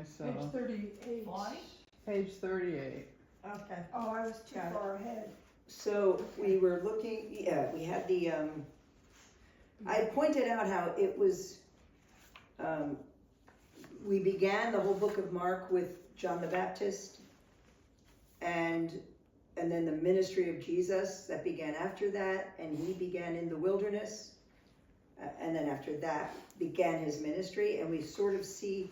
so. Page 38. Why? Page 38. Okay. Oh, I was too Got it. far ahead. So we were looking, yeah, we had the, I pointed out how it was, we began the whole book of Mark with John the Baptist, and then the ministry of Jesus that began after that, and he began in the wilderness, and then after that began his ministry, and we sort of see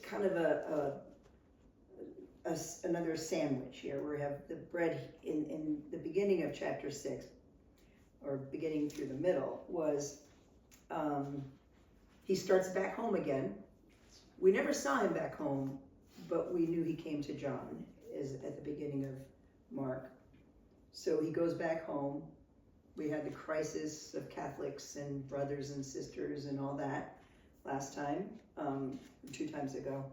kind of another sandwich here. We have the bread in the beginning of chapter 6, or beginning through the middle, was he starts back home again. We never saw him back home, but we knew he came to John is at the beginning of Mark. So he goes back home. We had the crisis of Catholics and brothers and sisters and all that last time, 2 times ago.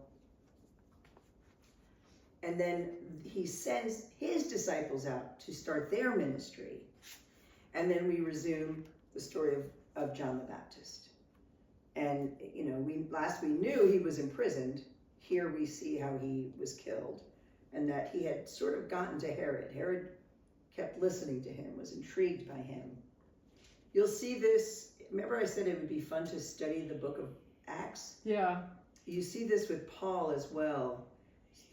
And then he sends his disciples out to start their ministry. And then we resume the story of John the Baptist. And, you know, we knew he was imprisoned. Here we see how he was killed, and that he had sort of gotten to Herod. Herod kept listening to him, was intrigued by him. You'll see this, remember I said it would be fun to study the book of Acts? Yeah. You see this with Paul as well.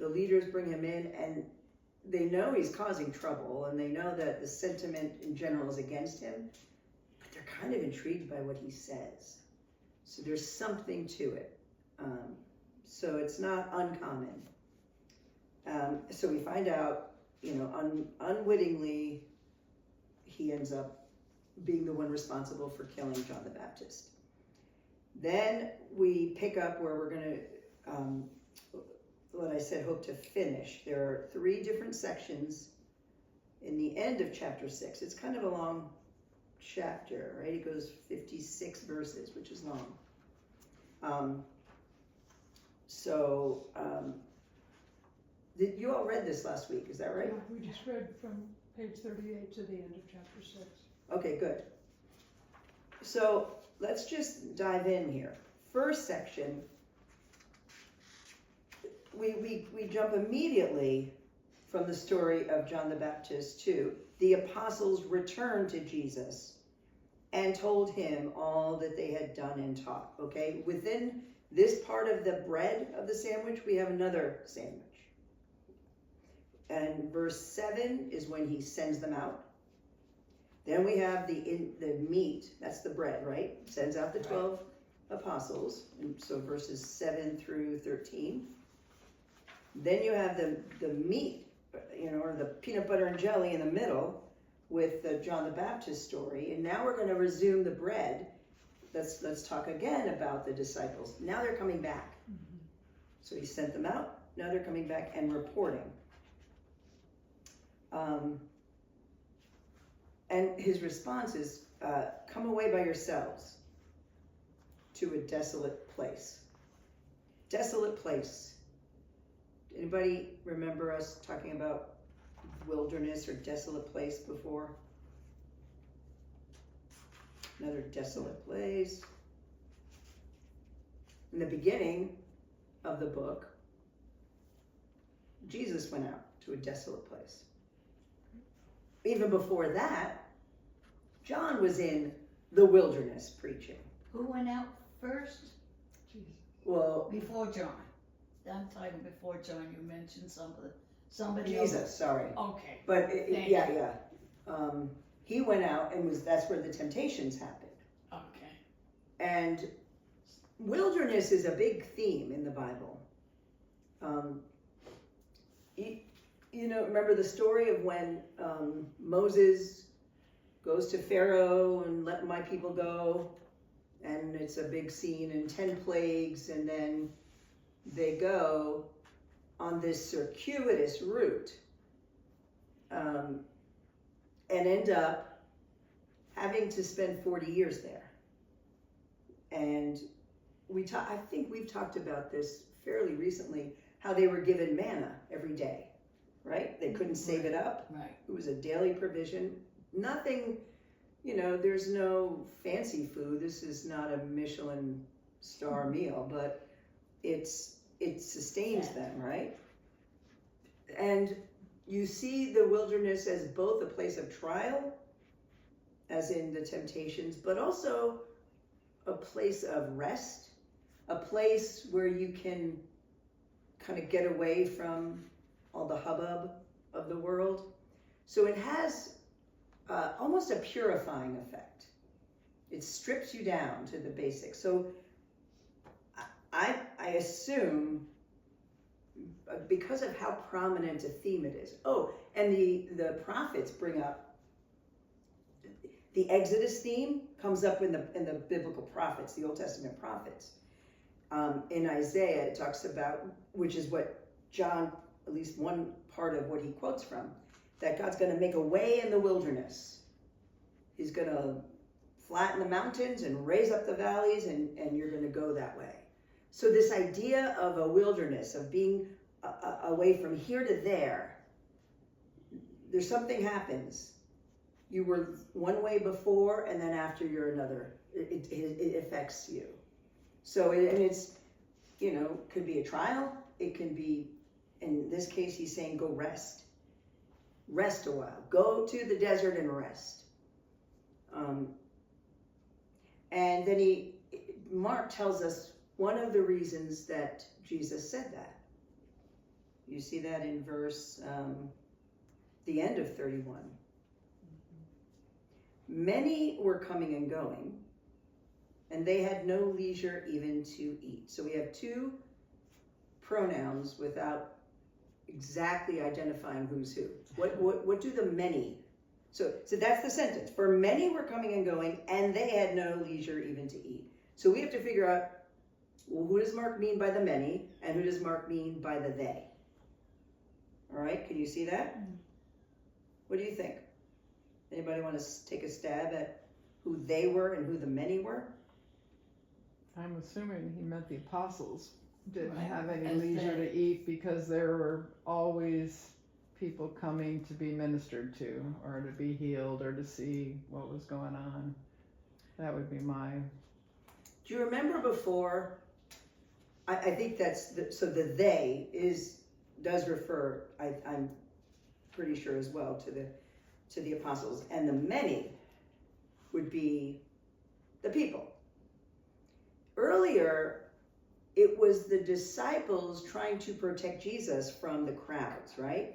The leaders bring him in, and they know he's causing trouble, and they know that the sentiment in general is against him, but they're kind of intrigued by what he says. So there's something to it. So it's not uncommon. So we find out, you know, unwittingly, he ends up being the one responsible for killing John the Baptist. Then we pick up where we're going to, what I said, hope to finish. There are 3 different sections in the end of chapter 6. It's kind of a long chapter, right? It goes 56 verses, which is long. You all read this last week, is that right? Yeah, we just read from page 38 to the end of chapter 6. Okay, good. So let's just dive in here. First section, we jump immediately from the story of John the Baptist to the apostles returned to Jesus and told him all that they had done and taught. Okay, within this part of the bread of the sandwich, we have another sandwich. And verse 7 is when he sends them out. Then we have the meat, that's the bread, right? Sends out the 12 apostles, and so verses 7 through 13. Then you have the meat, you know, or the peanut butter and jelly in the middle with the John the Baptist story. And now we're going to resume the bread. Let's talk again about the disciples. Now they're coming back. Mm-hmm. So he sent them out. Now they're coming back and reporting. And his response is, come away by yourselves to a desolate place. Desolate place. Anybody remember us talking about wilderness or desolate place before? Another desolate place. In the beginning of the book, Jesus went out to a desolate place. Even before that, John was in the wilderness preaching. Who went out first? Jesus. Well, Before John. I'm talking before John. You mentioned somebody else. Jesus, sorry. Okay. But Thank yeah. He went out and that's where the temptations happened. Okay. And wilderness is a big theme in the Bible. You know, remember the story of when Moses goes to Pharaoh and let my people go, and it's a big scene and 10 plagues, and then they go on this circuitous route and end up having to spend 40 years there. And I think we've talked about this fairly recently, how they were given manna every day, right? They couldn't save it up. Right. It was a daily provision. Nothing, you know, there's no fancy food. This is not a Michelin star meal, but it's it sustains Fed. them, right? And you see the wilderness as both a place of trial, as in the temptations, but also a place of rest, a place where you can kind of get away from all the hubbub of the world. So it has almost a purifying effect. It strips you down to the basics. So I assume, because of how prominent a theme it is. Oh, and the prophets bring up the Exodus theme comes up in the biblical prophets, the Old Testament prophets. In Isaiah, it talks about, which is what John, at least one part of what he quotes from, that God's going to make a way in the wilderness. He's going to flatten the mountains and raise up the valleys, and you're going to go that way. So this idea of a wilderness, of being away from here to there, there's something happens. You were one way before, and then after you're another. It affects you. So, it's, could be a trial. It can be, in this case, he's saying go rest. Rest a while. Go to the desert and rest. And then Mark tells us one of the reasons that Jesus said that. You see that in verse, the end of 31. Many were coming and going, and they had no leisure even to eat. So we have two pronouns without exactly identifying who's who. What do the many? So that's the sentence. For many were coming and going, and they had no leisure even to eat. So we have to figure out, well, who does Mark mean by the many, and who does Mark mean by the they? All right, can you see that? What do you think? Anybody want to take a stab at who they were and who the many were? I'm assuming he meant the apostles didn't Right. have any As leisure they- to eat because there were always people coming to be ministered to or to be healed or to see what was going on. That would be my... Do you remember before? I think that's so the they does refer. I'm pretty sure as well to the apostles, and the many would be the people. Earlier, it was the disciples trying to protect Jesus from the crowds, right?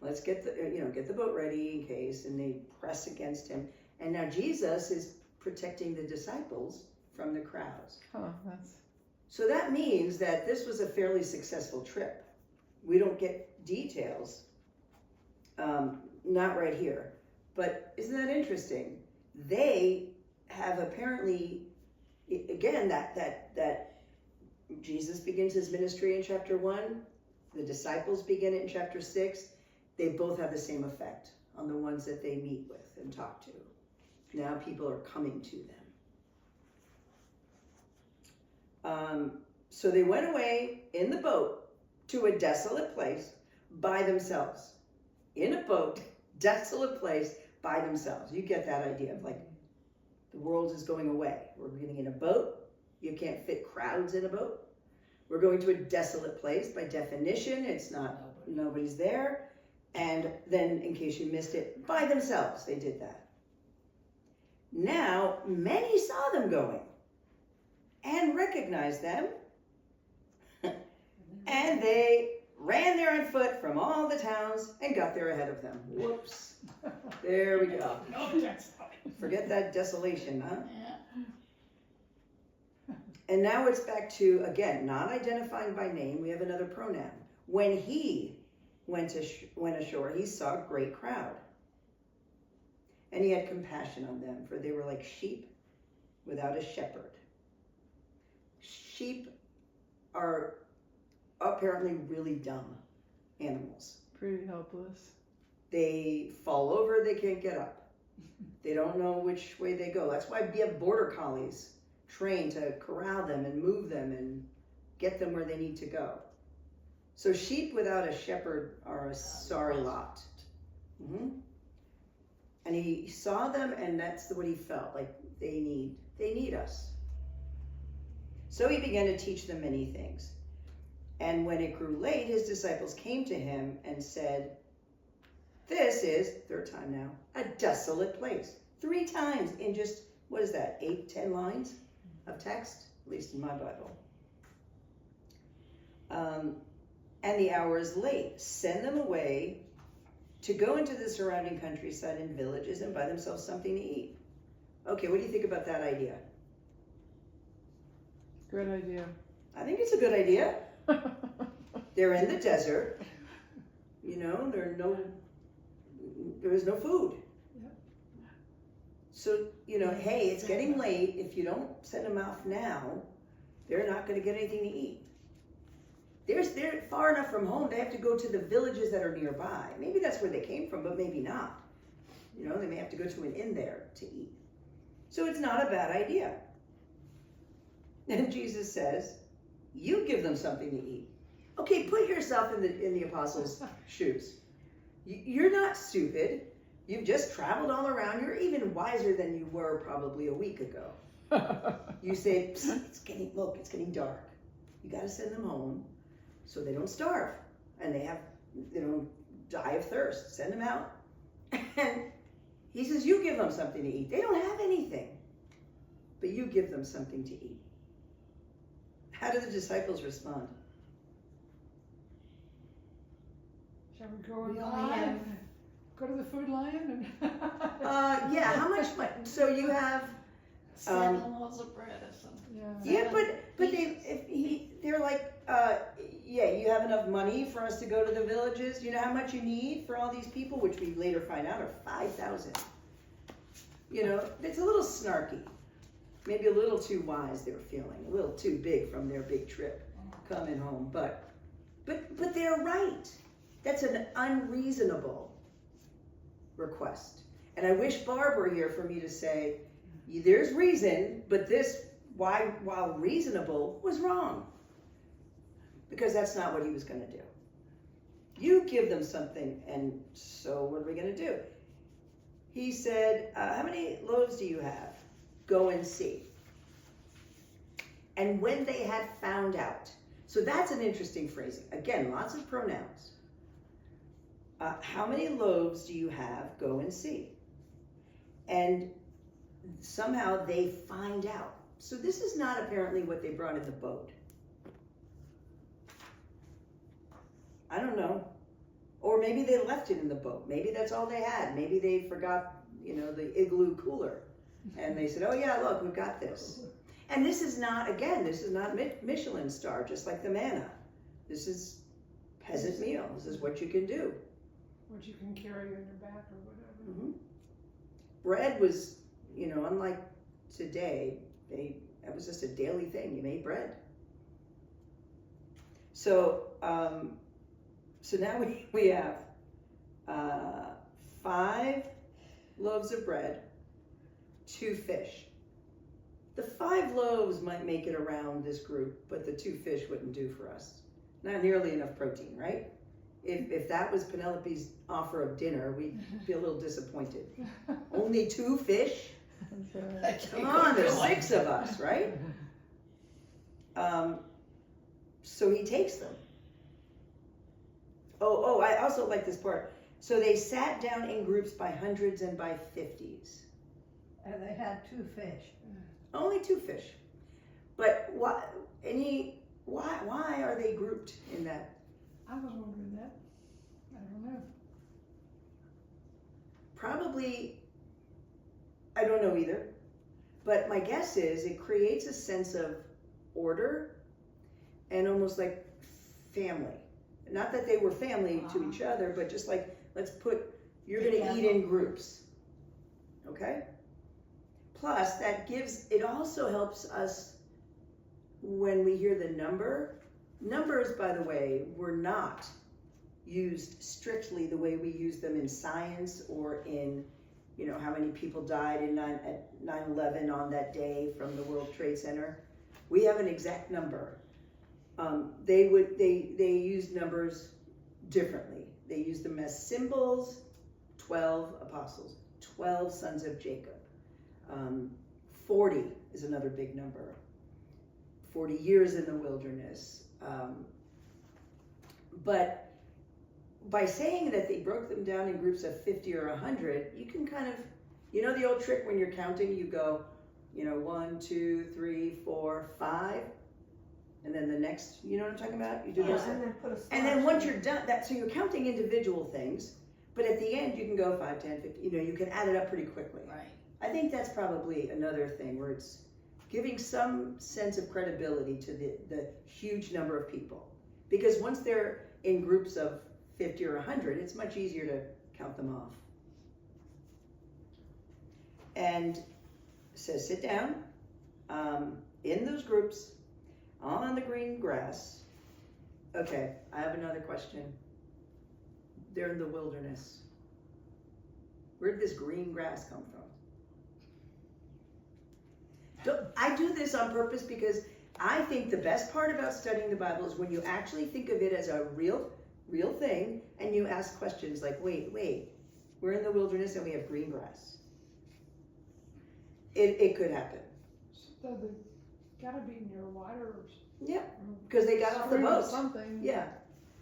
Let's get the boat ready in case, and they press against him. And now Jesus is protecting the disciples from the crowds. that's... So that means that this was a fairly successful trip. We don't get details, not right here. But isn't that interesting? They have apparently, again, that Jesus begins his ministry in chapter 1. The disciples begin it in chapter 6. They both have the same effect on the ones that they meet with and talk to. Now people are coming to them. So they went away in the boat to a desolate place by themselves. In a boat, desolate place by themselves. You get that idea of like the world is going away. We're getting in a boat. You can't fit crowds in a boat. We're going to a desolate place. By definition, it's not, nobody's there. And then, in case you missed it, by themselves, they did that. Now, many saw them going and recognized them. And they ran there on foot from all the towns and got there ahead of them. Whoops. There we go. Forget that desolation, huh? Yeah. And now it's back to, again, not identifying by name. We have another pronoun. When he went ashore, he saw a great crowd. And he had compassion on them, for they were like sheep without a shepherd. Sheep are apparently really dumb animals. Pretty helpless. They fall over, they can't get up. They don't know which way they go. That's why we have border collies trained to corral them and move them and get them where they need to go. So sheep without a shepherd are a sorry lot. Mm-hmm. And he saw them, and that's what he felt like they need us. So he began to teach them many things. And when it grew late, his disciples came to him and said, "This is," third time now, "a desolate place." 3 times in just, what is that, 8, 10 lines of text, at least in my Bible. And the hour is late. Send them away to go into the surrounding countryside and villages and buy themselves something to eat. Okay, what do you think about that idea? Good idea. I think it's a good idea. They're in the desert. You know, there is no food. Yep. So, you know, hey, it's getting late. If you don't send them off now, they're not going to get anything to eat. They're far enough from home, they have to go to the villages that are nearby. Maybe that's where they came from, but maybe not. You know, they may have to go to an inn there to eat. So it's not a bad idea. And Jesus says, you give them something to eat. Okay, put yourself in the apostles' shoes. You're not stupid. You've just traveled all around. You're even wiser than you were probably a week ago. You say, it's getting dark. You got to send them home so they don't starve and they don't die of thirst. Send them out. And he says, you give them something to eat. They don't have anything, but you give them something to eat. How do the disciples respond? Shall we go We and only buy have- and go to the Food Lion and? Yeah, how much money? So you have, 7 loaves of bread or something. Yeah. yeah, but they're like, yeah, you have enough money for us to go to the villages? You know how much you need for all these people, which we later find out are 5,000. You know, it's a little snarky. Maybe a little too wise they were feeling, a little too big from their big trip coming home. But they're right. That's an unreasonable request. And I wish Barb were here for me to say, there's reason, but this, while reasonable, was wrong. Because that's not what he was going to do. You give them something, and so what are we going to do? He said, how many loaves do you have? Go and see. And when they had found out. So that's an interesting phrasing. Again, lots of pronouns. How many loaves do you have? Go and see. And somehow they find out. So this is not apparently what they brought in the boat. I don't know. Or maybe they left it in the boat. Maybe that's all they had. Maybe they forgot, the igloo cooler. And they said, oh yeah, look, we've got this. And this is not Michelin star, just like the manna. This is peasant meal. This is what you can do. What you can carry on your back or whatever. Mm-hmm. Bread was, unlike today, that was just a daily thing. You made bread. So, now we have 5 loaves of bread, 2 fish. The 5 loaves might make it around this group, but the 2 fish wouldn't do for us. Not nearly enough protein, right? If that was Penelope's offer of dinner, we'd be a little disappointed. Only 2 fish? Come on, there's 6 of us, right? So he takes them. Oh, I also like this part. So they sat down in groups by hundreds and by 50s. And they had 2 fish. Only 2 fish. But why are they grouped in that? I was wondering that. I don't know. Probably, I don't know either. But my guess is it creates a sense of order and almost like family. Not that they were family to each other, but just like, you're going to eat in groups. Okay? Plus, it also helps us when we hear the number. Numbers, by the way, were not used strictly the way we use them in science or in, how many people died at 9/11 on that day from the World Trade Center. We have an exact number. They used numbers differently. They used them as symbols. 12 apostles, 12 sons of Jacob. 40 is another big number. 40 years in the wilderness. But by saying that they broke them down in groups of 50 or 100, you can kind of, you know, the old trick when you're counting, you go, you know, 1, 2, 3, 4, 5, and then the next, you know what I'm talking about? You do Yeah, those. and then put a slash. And then once in. you're done, so you're counting individual things, but at the end you can go 5, 10, 50, you know, you can add it up pretty quickly. Right. I think that's probably another thing where it's giving some sense of credibility to the huge number of people. Because once they're in groups of 50 or 100, it's much easier to count them off. And it says sit down in those groups on the green grass. Okay, I have another question. They're in the wilderness. Where did this green grass come from? I do this on purpose because I think the best part about studying the Bible is when you actually think of it as a real thing and you ask questions like, wait, we're in the wilderness and we have green grass. It could happen. So they gotta be near water or. Yeah, because they got off the stream or boat. Something. Yeah,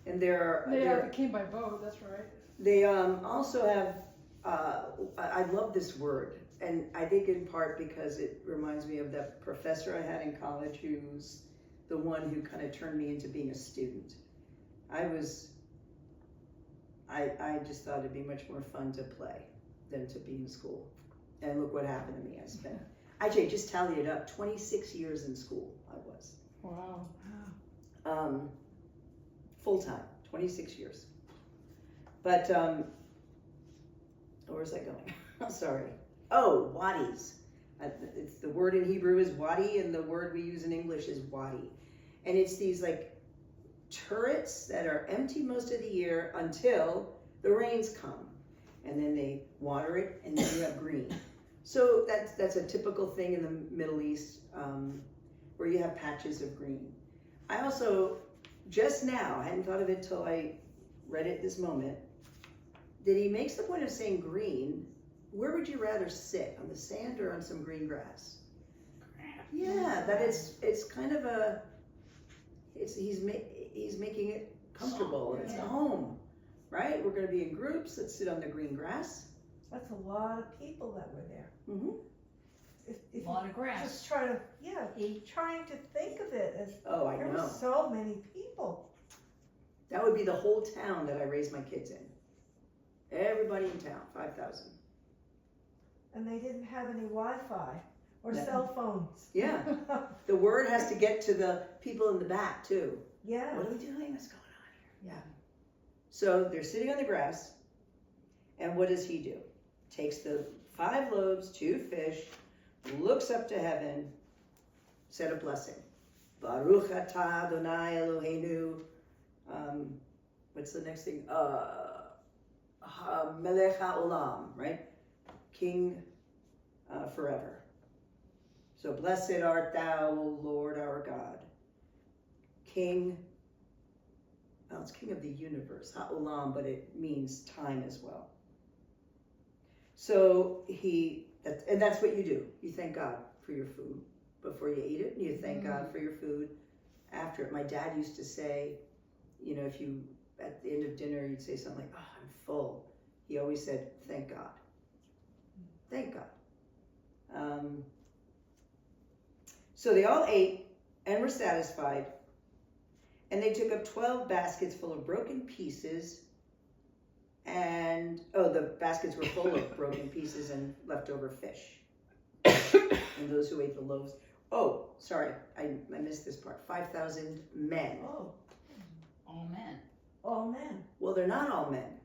and They came by boat, that's right. they also have, I love this word, and I think in part because it reminds me of that professor I had in college who's the one who kind of turned me into being a student. I just thought it'd be much more fun to play than to be in school. And look what happened to me. I just tallied it up, 26 years in school I was. Wow. Full time, 26 years. But, where's that going? I'm sorry. Oh, wadis. It's the word in Hebrew is wadi, and the word we use in English is wadi. And it's these like turrets that are empty most of the year until the rains come. And then they water it, and then you have green. So that's a typical thing in the Middle East, where you have patches of green. I also, just now, I hadn't thought of it till I read it this moment, that he makes the point of saying green. Where would you rather sit, on the sand or on some green grass? Yeah, that it's kind of a, he's making it comfortable. It's a home, right? We're going to be in groups. Let's sit on the green grass. That's a lot of people that were there. Mm-hmm. If A lot of you grass. just trying to think of it as Oh, I there know. were so many people. That would be the whole town that I raised my kids in. Everybody in town, 5,000. And they didn't have any Wi-Fi or No. cell phones. Yeah. The word has to get to the people in the back too. Yeah. What are we doing? What's going on here? Yeah. So they're sitting on the grass, and what does he do? Takes the 5 loaves, 2 fish, looks up to heaven, said a blessing. Baruch atah Adonai Eloheinu. What's the next thing? Melech haolam, right? King forever. So blessed art thou, O Lord our God. King, well, it's King of the universe, ha'olam, but it means time as well. So and that's what you do. You thank God for your food before you eat it, and you thank God for your food after it. My dad used to say, you know, if you, at the end of dinner, you'd say something like, oh, I'm full. He always said, thank God. Thank God. So they all ate and were satisfied, and they took up 12 baskets full of broken pieces, and, the baskets were full of broken pieces and leftover fish. And those who ate the loaves, sorry, I missed this part, 5,000 men. Oh, All men. all men. Well, they're not all men,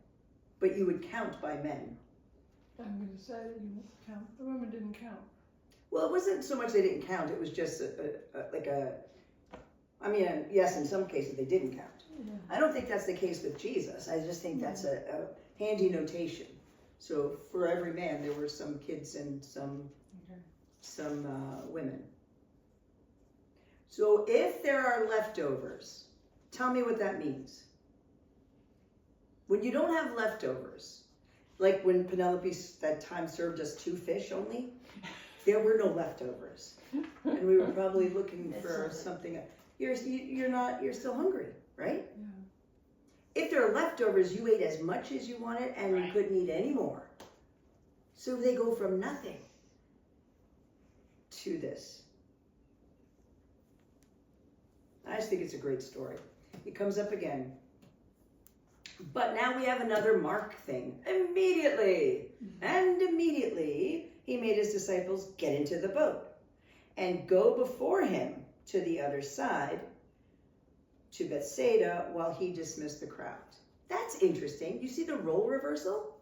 but you would count by men. I'm gonna say that you won't count, the women didn't count. Well, it wasn't so much they didn't count, it was just yes, in some cases they didn't count. Yeah. I don't think that's the case with Jesus. I just think that's a handy notation. So for every man, there were some kids and some women. So if there are leftovers, tell me what that means. When you don't have leftovers, like when Penelope that time served us 2 fish only, there were no leftovers, and we were probably looking for something. You're still hungry, right? Yeah. were leftovers, you ate as much as you wanted and you Right. couldn't eat any more. So they go from nothing to this. I just think it's a great story. It comes up again. But now we have another Mark thing. Immediately. And immediately he made his disciples get into the boat and go before him to the other side, to Bethsaida, while he dismissed the crowd. That's interesting. You see the role reversal?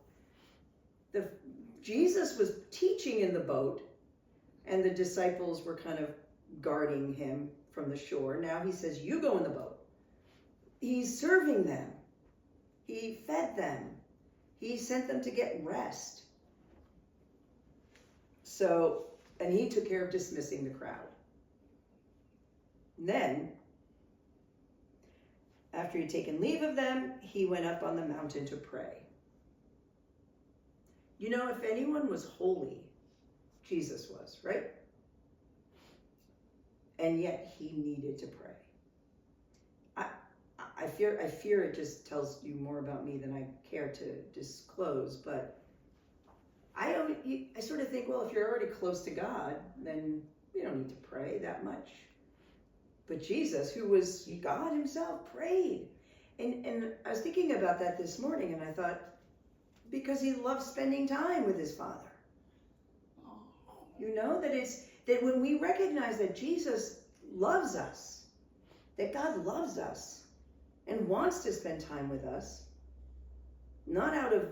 Jesus was teaching in the boat, and the disciples were kind of guarding him from the shore. Now he says, you go in the boat. He's serving them. He fed them. He sent them to get rest. So, and he took care of dismissing the crowd. And then, after he'd taken leave of them, he went up on the mountain to pray. You know, if anyone was holy, Jesus was, right? And yet he needed to pray. I fear it just tells you more about me than I care to disclose, but I sort of think, well, if you're already close to God, then you don't need to pray that much. But Jesus, who was God himself, prayed. And I was thinking about that this morning, and I thought, because he loved spending time with his Father. You know, that when we recognize that Jesus loves us, that God loves us and wants to spend time with us, not out of,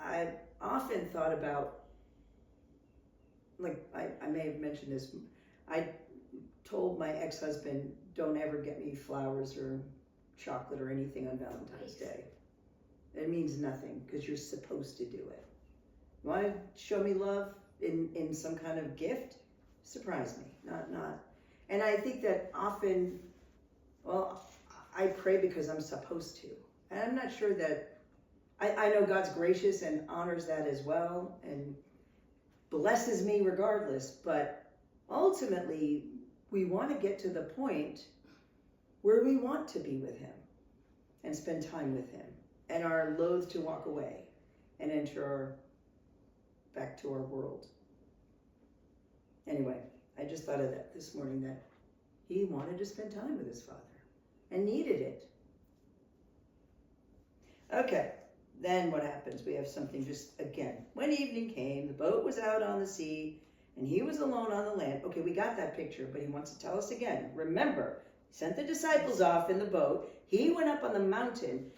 I often thought about, like, I may have mentioned this, I told my ex-husband, don't ever get me flowers or chocolate or anything on Valentine's Day. It means nothing, because you're supposed to do it. You want to show me love in some kind of gift? Surprise me, not. And I think that often, well, I pray because I'm supposed to. And I'm not sure that, I know God's gracious and honors that as well, and blesses me regardless, but ultimately, we want to get to the point where we want to be with him and spend time with him and are loath to walk away and enter back to our world. Anyway, I just thought of that this morning, that he wanted to spend time with his Father and needed it. Okay, then what happens? We have something just again. When evening came, the boat was out on the sea, and he was alone on the land. Okay, we got that picture, but he wants to tell us again. Remember, he sent the disciples off in the boat. He went up on the mountain.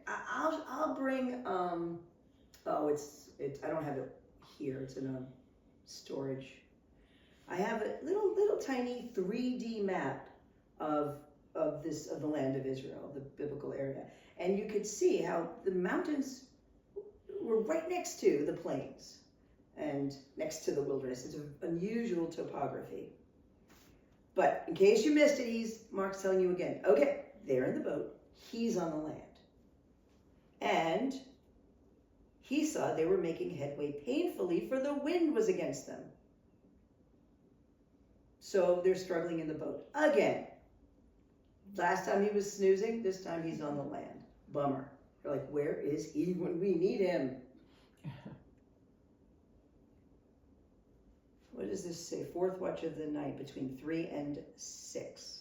I'll bring, I don't have it here. It's in a storage. I have a little tiny 3D map of the land of Israel, the biblical area. And you could see how the mountains were right next to the plains and next to the wilderness. It's an unusual topography. But in case you missed it, Mark's telling you again. Okay, they're in the boat. He's on the land. And he saw they were making headway painfully, for the wind was against them. So they're struggling in the boat. Again. Last time he was snoozing, this time he's on the land. Bummer. They're like, where is he when we need him? What does this say? Fourth watch of the night, between 3 and 6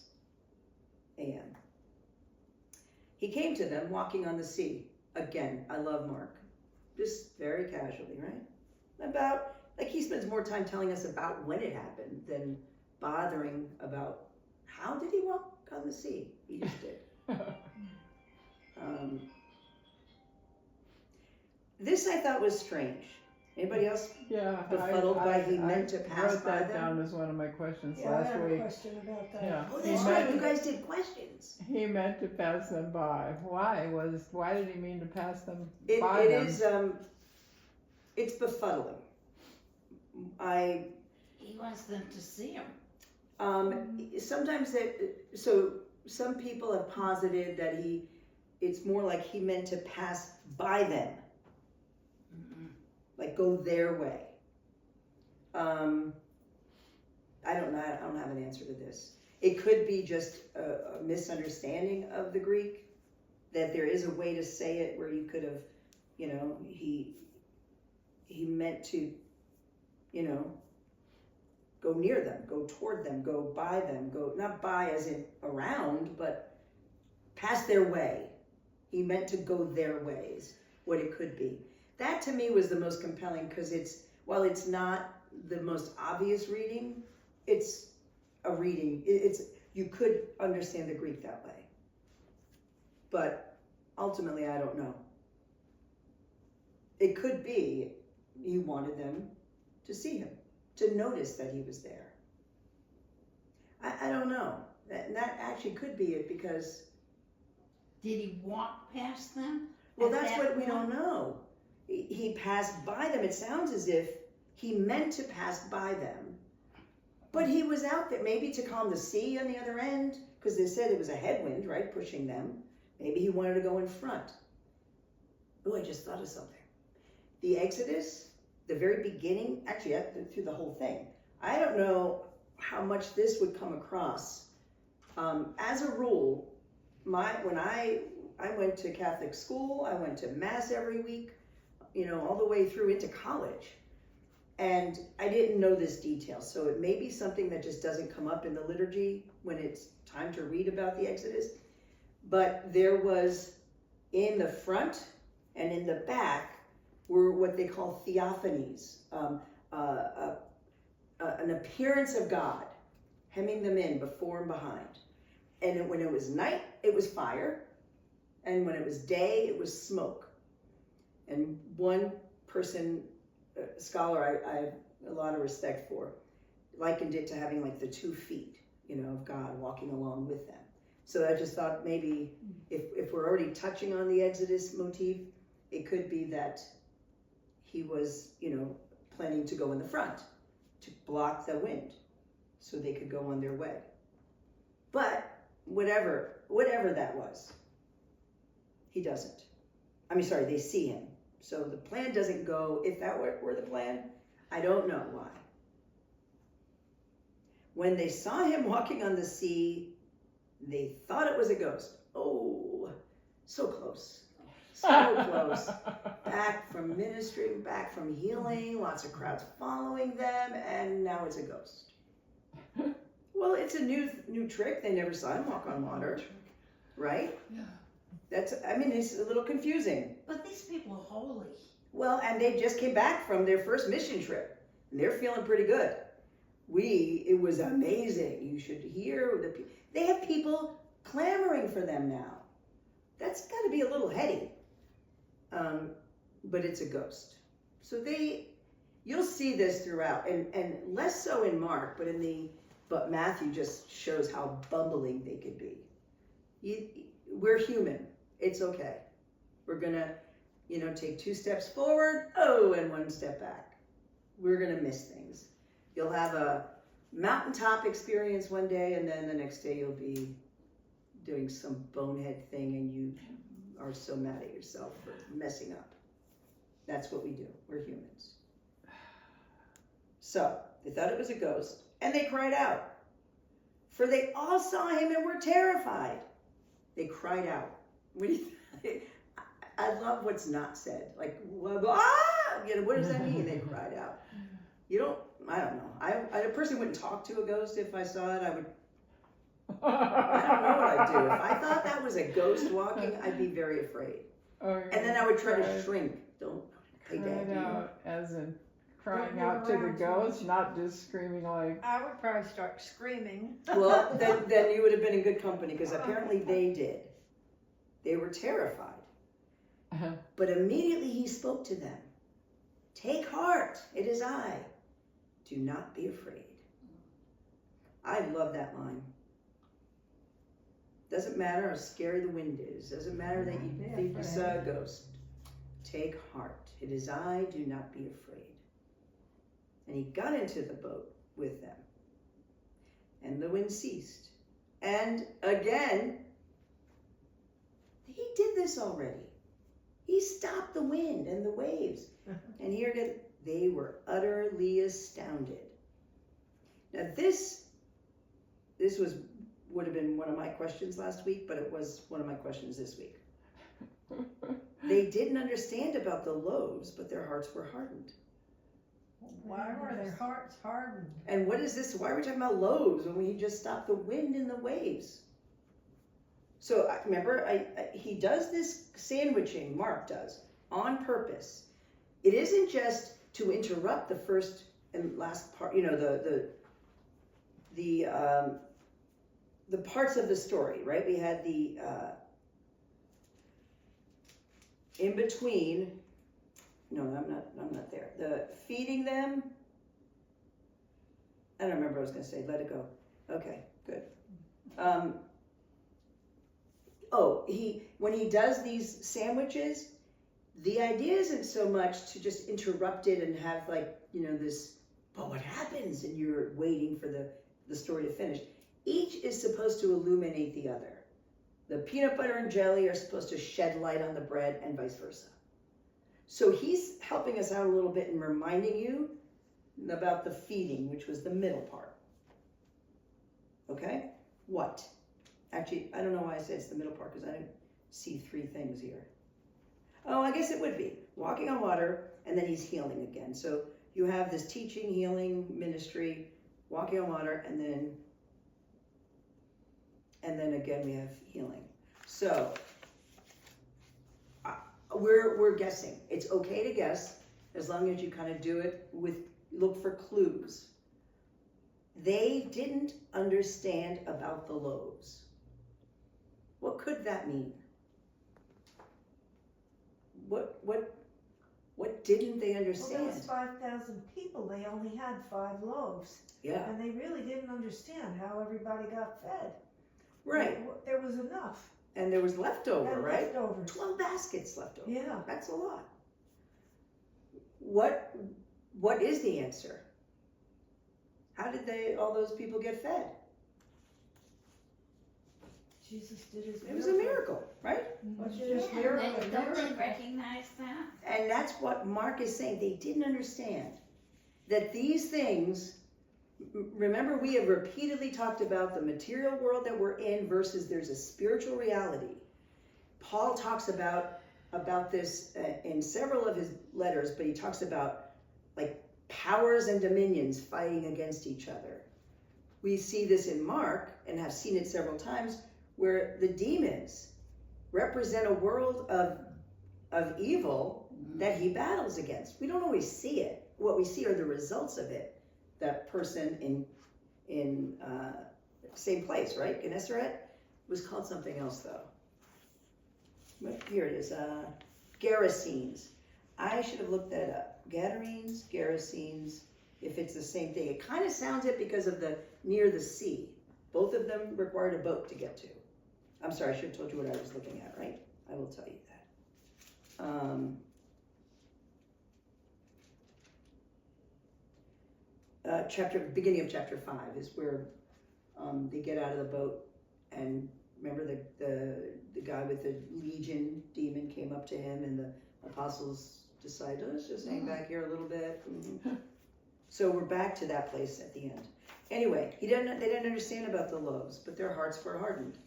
a.m. He came to them walking on the sea. Again, I love Mark. Just very casually, right? Like he spends more time telling us about when it happened than bothering about how did he walk on the sea. He just did. This I thought was strange. Anybody else? Yeah, Befuddled by he meant to pass wrote by that them? down as one of my questions Yeah, I last have a week. question about that. Yeah. Oh, He that's right. meant- You guys did questions. He meant to pass them by. Why did he mean to pass them It by them? is. It's befuddling. He wants them to see him. Sometimes some people have posited that it's more like he meant to pass by them, like go their way. I don't know. I don't have an answer to this. It could be just a misunderstanding of the Greek, that there is a way to say it where you could have, you know, he meant to, you know, go near them, go toward them, go by them, go, not by as in around, but pass their way. He meant to go their ways, what it could be. That to me was the most compelling, because while it's not the most obvious reading, it's a reading. You could understand the Greek that way. But ultimately, I don't know. It could be he wanted them to see him, to notice that he was there. I don't know. That actually could be it, because, Did he walk past them? well, at that's that what we point? don't know. He passed by them. It sounds as if he meant to pass by them, but he was out there maybe to calm the sea on the other end, because they said it was a headwind, right, pushing them. Maybe he wanted to go in front. Oh, I just thought of something. The Exodus, the very beginning, actually through the whole thing, I don't know how much this would come across. As a rule, when I went to Catholic school, I went to Mass every week, you know, all the way through into college. And I didn't know this detail, so it may be something that just doesn't come up in the liturgy when it's time to read about the Exodus. But there was, in the front and in the back, were what they call theophanies, an appearance of God, hemming them in before and behind. And when it was night, it was fire, and when it was day, it was smoke. And one person, scholar I have a lot of respect for, likened it to having like the 2 feet, you know, of God walking along with them. So I just thought maybe if we're already touching on the Exodus motif, it could be that he was, you know, planning to go in the front to block the wind so they could go on their way. But whatever that was, he doesn't. I mean, sorry, they see him. So the plan doesn't go. If that were the plan, I don't know why. When they saw him walking on the sea, they thought it was a ghost. Oh, so close. So close. Back from ministering, back from healing, lots of crowds following them, and now it's a ghost. Well, it's a new trick. They never saw him walk on water, right? Yeah. It's a little confusing. But these people are holy. Well, and they just came back from their first mission trip, and they're feeling pretty good. It was amazing. You should hear they have people clamoring for them now. That's got to be a little heady. But it's a ghost. So you'll see this throughout, and less so in Mark, but Matthew just shows how bumbling they could be. We're human. It's okay. We're gonna, take 2 steps forward, and 1 step back. We're gonna miss things. You'll have a mountaintop experience one day, and then the next day you'll be doing some bonehead thing, and you are so mad at yourself for messing up. That's what we do. We're humans. So, they thought it was a ghost, and they cried out. For they all saw him and were terrified. They cried out. What do you think? I love what's not said. Like, what does that mean? They cried out. I don't know. I personally wouldn't talk to a ghost if I saw it. I don't know what I'd do. If I thought that was a ghost walking, I'd be very afraid. And then I would try to shrink. Don't pay Cried that. out, as in crying Don't out to move the around. ghost, not just screaming like. I would probably start screaming. Well, then you would have been in good company, because apparently they did. They were terrified. But immediately he spoke to them. Take heart, it is I. Do not be afraid. I love that line. Doesn't matter how scary the wind is. Doesn't matter that you think you saw a ghost. Take heart. It is I. Do not be afraid. And he got into the boat with them. And the wind ceased. And again, he did this already. He stopped the wind and the waves. And here again, they were utterly astounded. Now this this would have been one of my questions last week, but it was one of my questions this week. They didn't understand about the loaves, but their hearts were hardened. Why were their hearts hardened? And what is this? Why are we talking about loaves when we just stopped the wind and the waves? So remember, he does this sandwiching, Mark does, on purpose. It isn't just to interrupt the first and last part, the parts of the story, right? We had the in between. No, I'm not there. The feeding them. I don't remember what I was going to say. Let it go. Okay, good. When he does these sandwiches, the idea isn't so much to just interrupt it and have this, but what happens? And you're waiting for the story to finish. Each is supposed to illuminate the other. The peanut butter and jelly are supposed to shed light on the bread and vice versa. So he's helping us out a little bit and reminding you about the feeding, which was the middle part. Okay? What? Actually, I don't know why I said it's the middle part, because I didn't see three things here. Oh, I guess it would be walking on water, and then he's healing again. So you have this teaching, healing, ministry, walking on water, and then again we have healing. So we're guessing. It's okay to guess as long as you kind of do it look for clues. They didn't understand about the loaves. What could that mean? What didn't they Well, understand? there was 5,000 people, they only had 5 loaves. Yeah, And they really didn't understand how everybody got fed. right. There was enough. And there was leftover, And right? leftovers. 12 baskets left over. Yeah. That's a lot. What is the answer? How did all those people get fed? Jesus did his miracle. It was a miracle, right? What's Yeah, just Yeah, miracle? don't they recognize that? And that's what Mark is saying. They didn't understand that these things, remember, we have repeatedly talked about the material world that we're in versus there's a spiritual reality. Paul talks about this in several of his letters, but he talks about like powers and dominions fighting against each other. We see this in Mark and have seen it several times where the demons represent a world of evil that he battles against. We don't always see it. What we see are the results of it. That person in same place, right? Gennesaret was called something else though. But here it is. Gerasenes. I should have looked that up. Gadarenes, Gerasenes. If it's the same thing, it kind of sounds it because of the near the sea. Both of them required a boat to get to. I'm sorry, I should have told you what I was looking at, right? I will tell you that. Beginning of chapter 5 is where they get out of the boat, and remember the guy with the legion demon came up to him, and the apostles decided, let's just hang back here a little bit. So we're back to that place at the end. Anyway, they didn't understand about the loaves, but their hearts were hardened.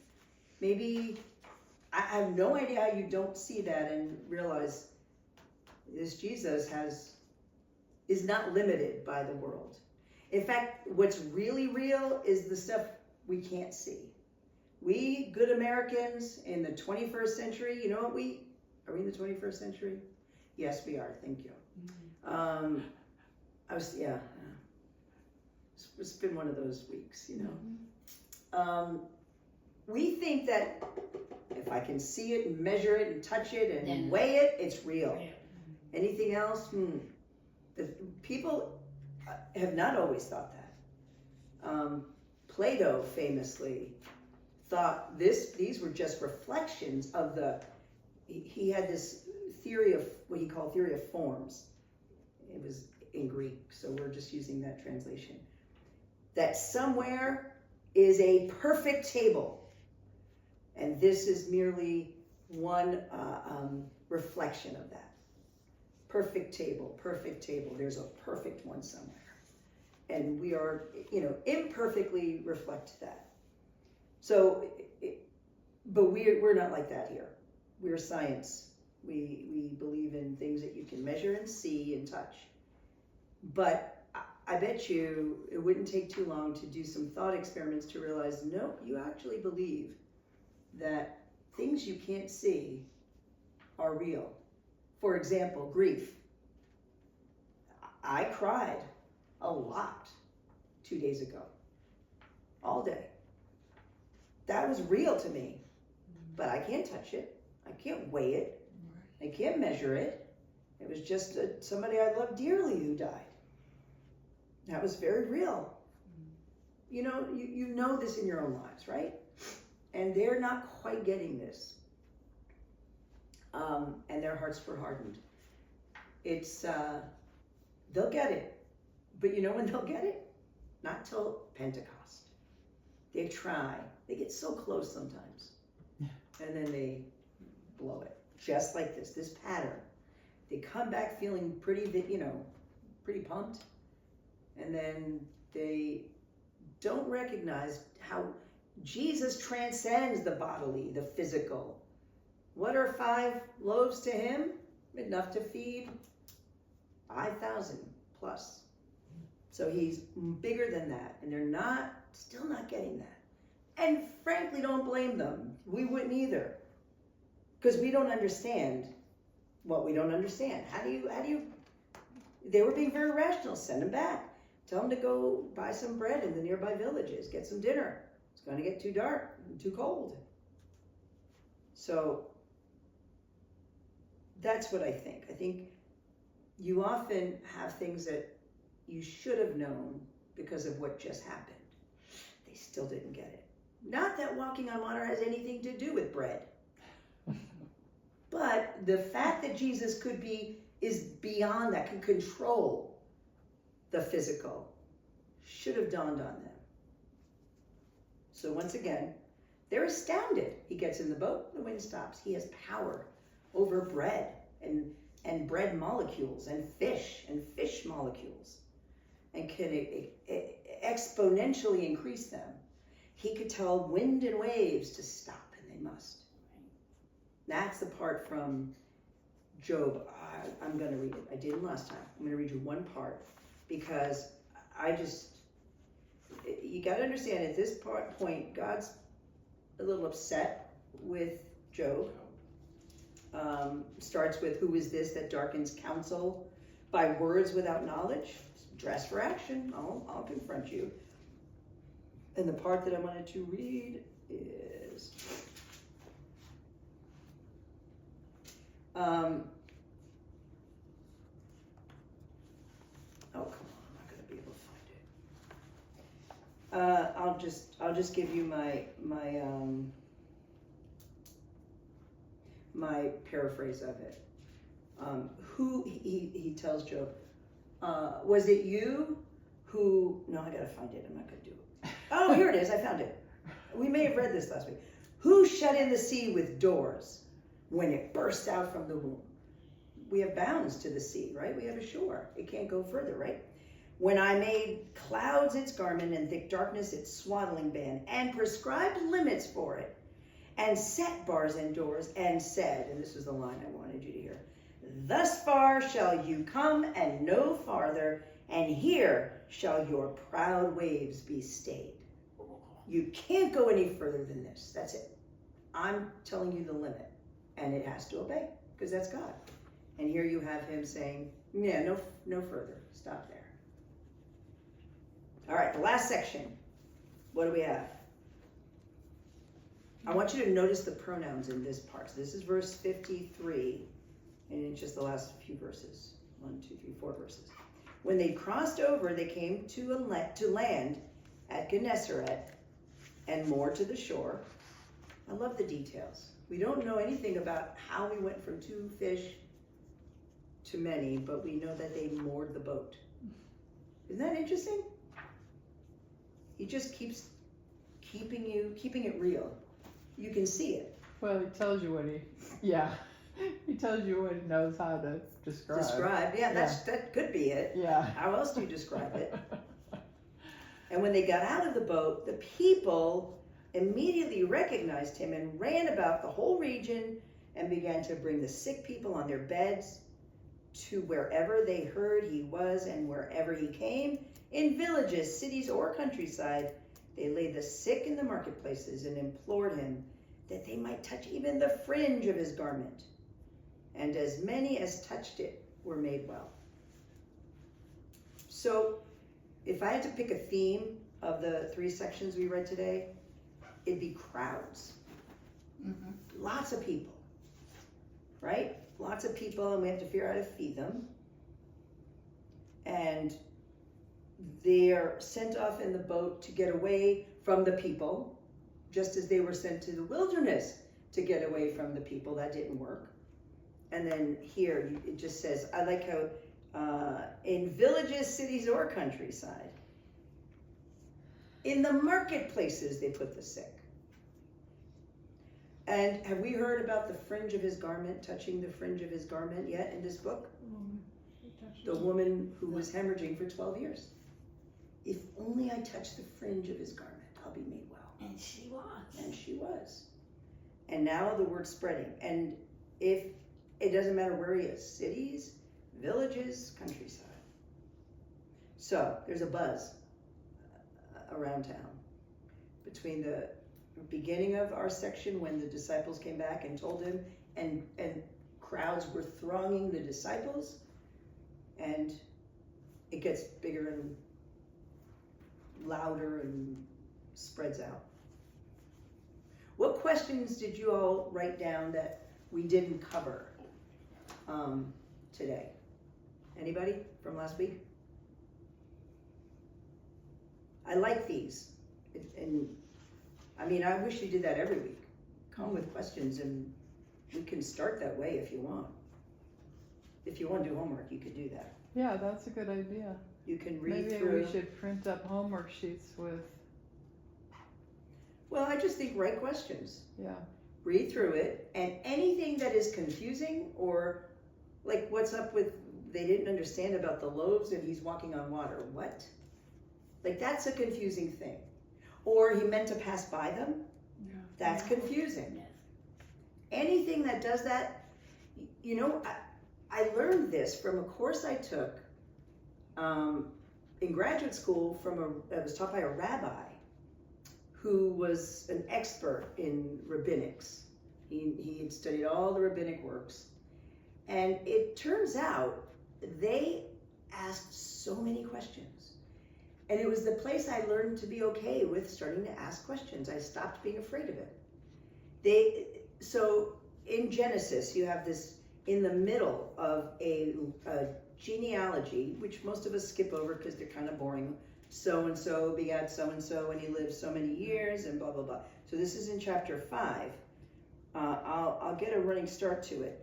Maybe, I have no idea how you don't see that and realize this Jesus is not limited by the world. In fact, what's really real is the stuff we can't see. We good Americans in the 21st century, you know what are we in the 21st century? Yes, we are, thank you. It's been one of those weeks, you know. We think that if I can see it and measure it and touch it and Then- weigh it, it's real. Anything else? The people have not always thought that. Plato famously thought these were just reflections of he had this theory of what he called theory of forms. It was in Greek, so we're just using that translation. That somewhere is a perfect table. And this is merely one reflection of that. Perfect table. There's a perfect one somewhere. and we are, imperfectly reflect that. So, but we're not like that here. We're science. We believe in things that you can measure and see and touch. But I bet you it wouldn't take too long to do some thought experiments to realize, no, you actually believe that things you can't see are real. For example, grief. I cried a lot 2 days ago, all day. That was real to me, but I can't touch it. I can't weigh it. I can't measure it. It was just somebody I love dearly who died. That was very real. You know this in your own lives, right? And they're not quite getting this. And their hearts were hardened. It's, they'll get it. But you know when they'll get it? Not till Pentecost. They try. They get so close sometimes. And then they blow it. Just like this pattern. They come back feeling pretty pumped. And then they don't recognize how Jesus transcends the bodily, the physical. What are 5 loaves to him? Enough to feed 5,000 plus. So he's bigger than that. And they're still not getting that. And frankly, don't blame them. We wouldn't either. Because we don't understand what we don't understand. How do you, they were being very rational. Send them back. Tell them to go buy some bread in the nearby villages. Get some dinner. It's going to get too dark and too cold. So that's what I think. I think you often have things that you should have known because of what just happened. They still didn't get it. Not that walking on water has anything to do with bread. But the fact that Jesus is beyond that, can control the physical, should have dawned on them. So once again, they're astounded. He gets in the boat, the wind stops. He has power over bread and bread molecules and fish molecules, and can exponentially increase them. He could tell wind and waves to stop, and they must. That's the part from Job. I'm going to read it. I didn't last time. I'm going to read you one part because you got to understand at this point, God's a little upset with Job. Starts with, who is this that darkens counsel by words without knowledge? Dress for action. I'll confront you. And the part that I wanted to read is, oh, come on, I'm not going to be able to find it. I'll just give you my paraphrase of it. Who he tells Job, was it you who? No, I gotta find it. I'm not gonna do it. Oh, here it is. I found it. We may have read this last week. Who shut in the sea with doors when it burst out from the womb? We have bounds to the sea, right? We have a shore. It can't go further, right? When I made clouds its garment and thick darkness its swaddling band, and prescribed limits for it, and set bars and doors, and said, and this is the line I wanted you to hear, thus far shall you come and no farther, and here shall your proud waves be stayed. You can't go any further than this. That's it. I'm telling you the limit, and it has to obey, because that's God. And here you have him saying, yeah, no further. Stop there. All right, the last section. What do we have? I want you to notice the pronouns in this part. So this is verse 53, and it's just the last few verses. 1, 2, 3, 4 verses. When they crossed over, they came to land at Gennesaret and moored to the shore. I love the details. We don't know anything about how we went from 2 fish to many, but we know that they moored the boat. Isn't that interesting? He just keeps keeping it real. You can see it. Well, he tells you he tells you what he knows how to describe. Describe, yeah, that could be it. Yeah. How else do you describe it? And when they got out of the boat, the people immediately recognized him and ran about the whole region and began to bring the sick people on their beds to wherever they heard he was, and wherever he came, in villages, cities, or countryside, they laid the sick in the marketplaces and implored him that they might touch even the fringe of his garment. And as many as touched it were made well. So, if I had to pick a theme of the 3 sections we read today, it'd be crowds. Lots of people, right? Lots of people, and we have to figure out how to feed them. And they're sent off in the boat to get away from the people, just as they were sent to the wilderness to get away from the people. That didn't work. And then here, it just says, I like how in villages, cities, or countryside, in the marketplaces, they put the sick. And have we heard about the fringe of his garment, touching the fringe of his garment yet in this book? The woman who was hemorrhaging for 12 years. If only I touch the fringe of his garment, I'll be made well. And she was. And she was. And now the word's spreading. And if it doesn't matter where he is, cities, villages, countryside. So there's a buzz around town between the beginning of our section when the disciples came back and told him, and crowds were thronging the disciples, and it gets bigger and louder and spreads out. What questions did you all write down that we didn't cover today? Anybody from last week? I like these, and I mean, I wish you did that every week. Come with questions, and we can start that way if you want. If you want to do homework, you could do that. Yeah, that's a good idea. You can read Maybe through. we should print up homework sheets with, Well, I just think write questions. yeah. Read through it, and anything that is confusing, or like what's up with, they didn't understand about the loaves and he's walking on water. What? Like, that's a confusing thing. Or he meant to pass by them. Yeah. That's confusing. Anything that does that, you know, I learned this from a course I took in graduate school it was taught by a rabbi who was an expert in rabbinics. He had studied all the rabbinic works. And it turns out they asked so many questions. And it was the place I learned to be okay with starting to ask questions. I stopped being afraid of it. So in Genesis, you have this in the middle of a genealogy, which most of us skip over because they're kind of boring. So-and-so begat so-and-so, and he lived so many years, and blah, blah, blah. So this is in chapter 5. I'll get a running start to it.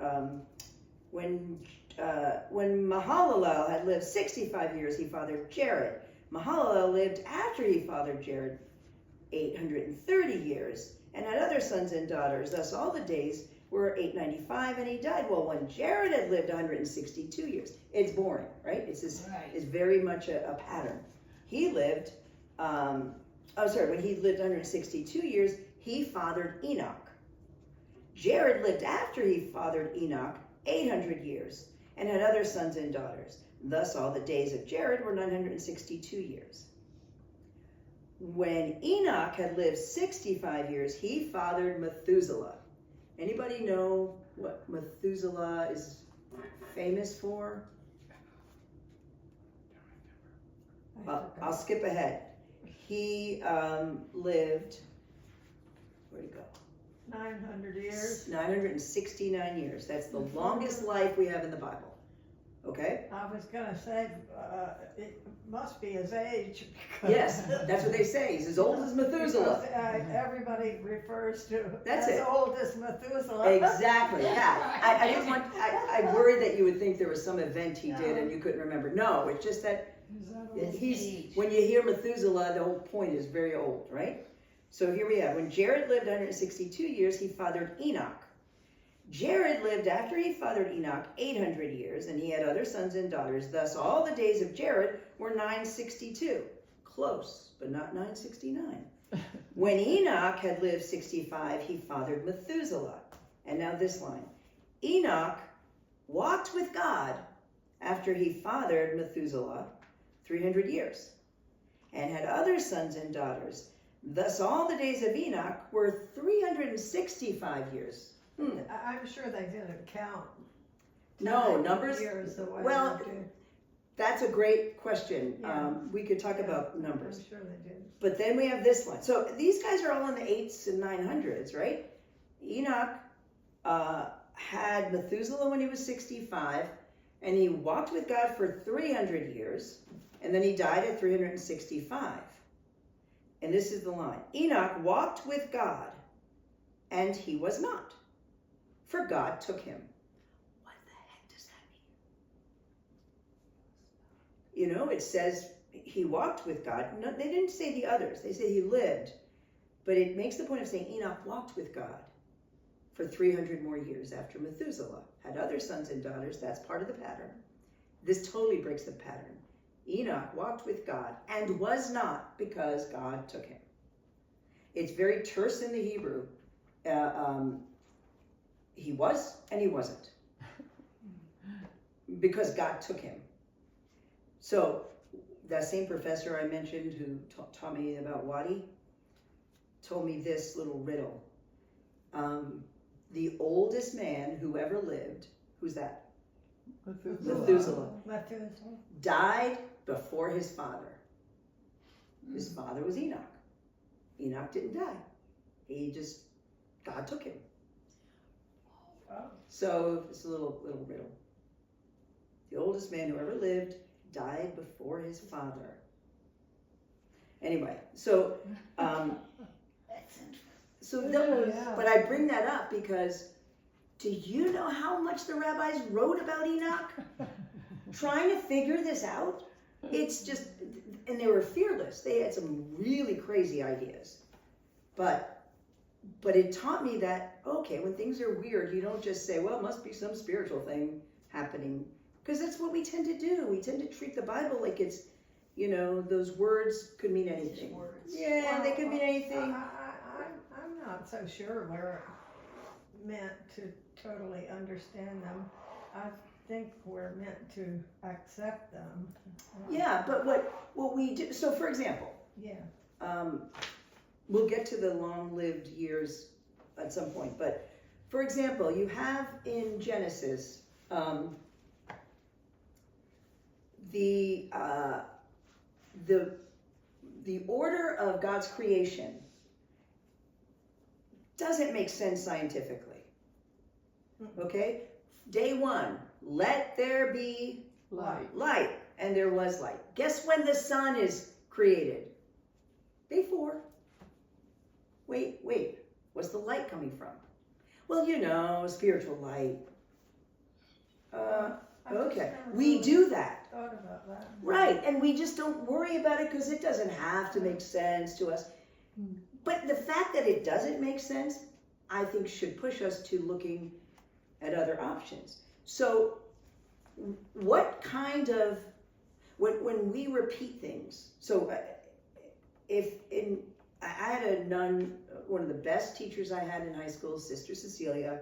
When Mahalalel had lived 65 years, he fathered Jared. Mahalalel lived after he fathered Jared 830 years, and had other sons and daughters. Thus all the days were 895, and he died. Well, when Jared had lived 162 years, it's boring, right? It's very much a pattern. He lived, when he lived 162 years, he fathered Enoch. Jared lived after he fathered Enoch 800 years, and had other sons and daughters. Thus all the days of Jared were 962 years. When Enoch had lived 65 years, he fathered Methuselah. Anybody know what Methuselah is famous for? I'll skip ahead. He lived, where'd he go? 900 years. 969 years. That's the longest life we have in the Bible. Okay? I was gonna say, it must be his age. Because Yes, that's what they say. He's as old as Methuselah. because, everybody refers to That's as it. old as Methuselah. Exactly. That's Yeah. right. I didn't want. I worried that you would think there was some event he did and you couldn't remember. No, it's just that Is that all? he's. When you hear Methuselah, the whole point is very old, right? So here we have. When Jared lived 162 years, he fathered Enoch. Jared lived after he fathered Enoch 800 years, and he had other sons and daughters. Thus all the days of Jared were 962. Close, but not 969. When Enoch had lived 65, he fathered Methuselah. And now this line. Enoch walked with God after he fathered Methuselah 300 years and had other sons and daughters. Thus all the days of Enoch were 365 years. I'm sure they didn't count. No, time, numbers. Years the way well, they do. That's a great question. Yeah. We could talk about numbers. I'm sure they did. But then we have this one. So these guys are all in the 8s and 900s, right? Enoch had Methuselah when he was 65, and he walked with God for 300 years, and then he died at 365. And this is the line. Enoch walked with God, and he was not, for God took him. What the heck does that mean? You know, it says he walked with God. No, they didn't say the others. They say he lived. But it makes the point of saying Enoch walked with God for 300 more years after Methuselah. Had other sons and daughters. That's part of the pattern. This totally breaks the pattern. Enoch walked with God and was not, because God took him. It's very terse in the Hebrew. He was and he wasn't, because God took him. So that same professor I mentioned who taught me about Wadi told me this little riddle. The oldest man who ever lived, who's that? Methuselah. Methuselah. Died before his father. His father was Enoch. Enoch didn't die. God took him. Oh. So it's a little riddle. The oldest man who ever lived died before his father. Anyway, so That's interesting. but I bring that up because do you know how much the rabbis wrote about Enoch? Trying to figure this out? It's just, and they were fearless. They had some really crazy ideas. But it taught me that, okay, when things are weird, you don't just say, well, it must be some spiritual thing happening. Because that's what we tend to do. We tend to treat the Bible like it's, those words could mean anything. Words. Yeah, they could mean anything. I'm not so sure we're meant to totally understand them. I think we're meant to accept them. Yeah, but what we do, so for example, Yeah. we'll get to the long-lived years at some point, but for example, you have in Genesis, the order of God's creation doesn't make sense scientifically. Okay? Day 1, let there be light, and there was light. Guess when the sun is created? Day 4. Wait, what's the light coming from? Well, spiritual light. Okay, we do that. Thought about that. Right, and we just don't worry about it because it doesn't have to make sense to us. But the fact that it doesn't make sense, I think, should push us to looking at other options. So what kind of, when we repeat things, so I had a nun, one of the best teachers I had in high school, Sister Cecilia,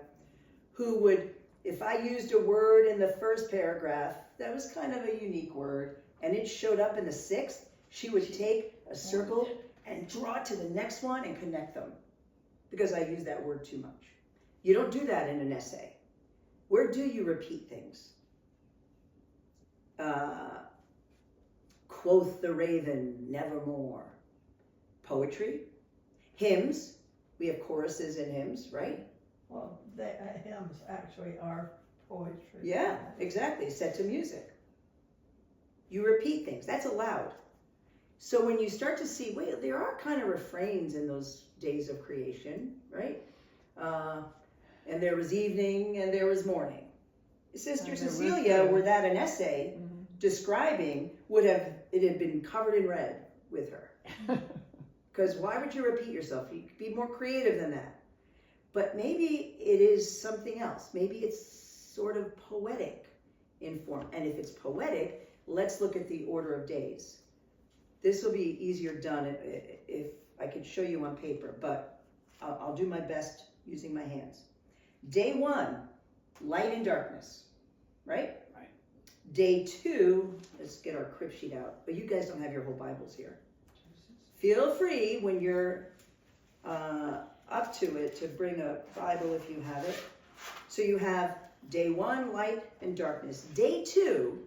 who would, if I used a word in the first paragraph, that was kind of a unique word, and it showed up in the 6th, she would take a circle and draw it to the next one and connect them, because I use that word too much. You don't do that in an essay. Where do you repeat things? Quoth the raven, nevermore. Poetry. Hymns. We have choruses and hymns, right? Well, hymns actually are poetry. Yeah, exactly. Set to music. You repeat things. That's allowed. So when you start to see, wait, there are kind of refrains in those days of creation, right? And there was evening and there was morning. Sister Cecilia, were that an essay describing, it had been covered in red with her. Because why would you repeat yourself? You could be more creative than that. But maybe it is something else. Maybe it's sort of poetic in form. And if it's poetic, let's look at the order of days. this will be easier done if I could show you on paper, but I'll do my best using my hands. Day 1, light and darkness, right? Right. Day 2, let's get our crib sheet out, but you guys don't have your whole Bibles here. Feel free when you're up to it to bring a Bible if you have it. So you have day 1, light and darkness. Day 2,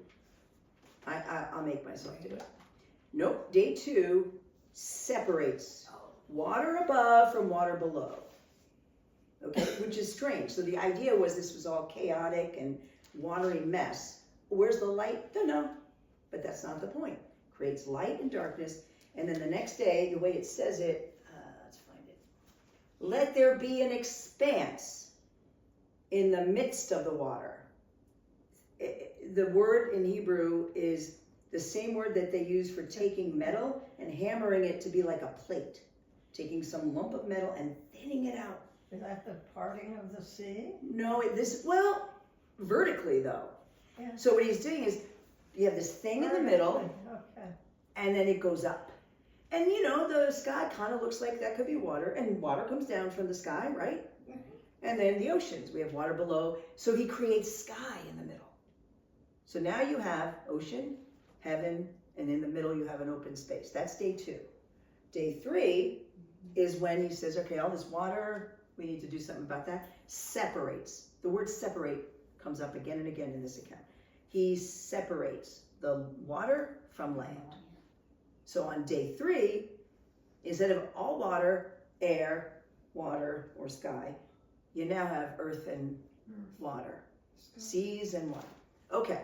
I'll make myself do it. Nope, day 2 separates water above from water below. Okay, which is strange. So the idea was this was all chaotic and watery mess. Where's the light? Don't know. But that's not the point. Creates light and darkness. And then the next day, the way it says it, let's find it. Let there be an expanse in the midst of the water. The word in Hebrew is the same word that they use for taking metal and hammering it to be like a plate. Taking some lump of metal and thinning it out. Is that the parting of the sea? No, vertically though. Yeah. So what he's doing is, you have this thing in the middle, Okay. and then it goes up. And you know, the sky kind of looks like that could be water, and water comes down from the sky, right? And then the oceans, we have water below. So he creates sky in the middle. So now you have ocean, heaven, and in the middle you have an open space. That's day 2. Day 3 is when he says, okay, all this water, we need to do something about that. Separates. The word separate comes up again and again in this account. He separates the water from land. So on day 3, instead of all water, air, water, or sky, you now have earth and water, seas and water. Okay,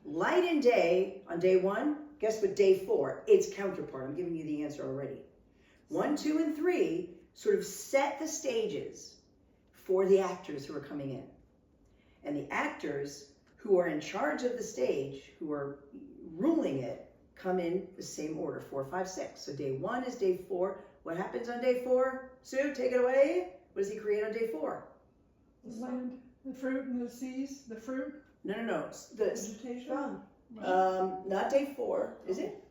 light and day on day 1, guess what day 4? Its counterpart. I'm giving you the answer already. 1, 2, and 3 sort of set the stages for the actors who are coming in. And the actors who are in charge of the stage, who are ruling it, come in the same order, 4, 5, 6. So day 1 is day 4. What happens on day 4? Sue, take it away. What does he create on day 4? The land, the fruit and the seas, the fruit, No. The, vegetation. not day 4, is it?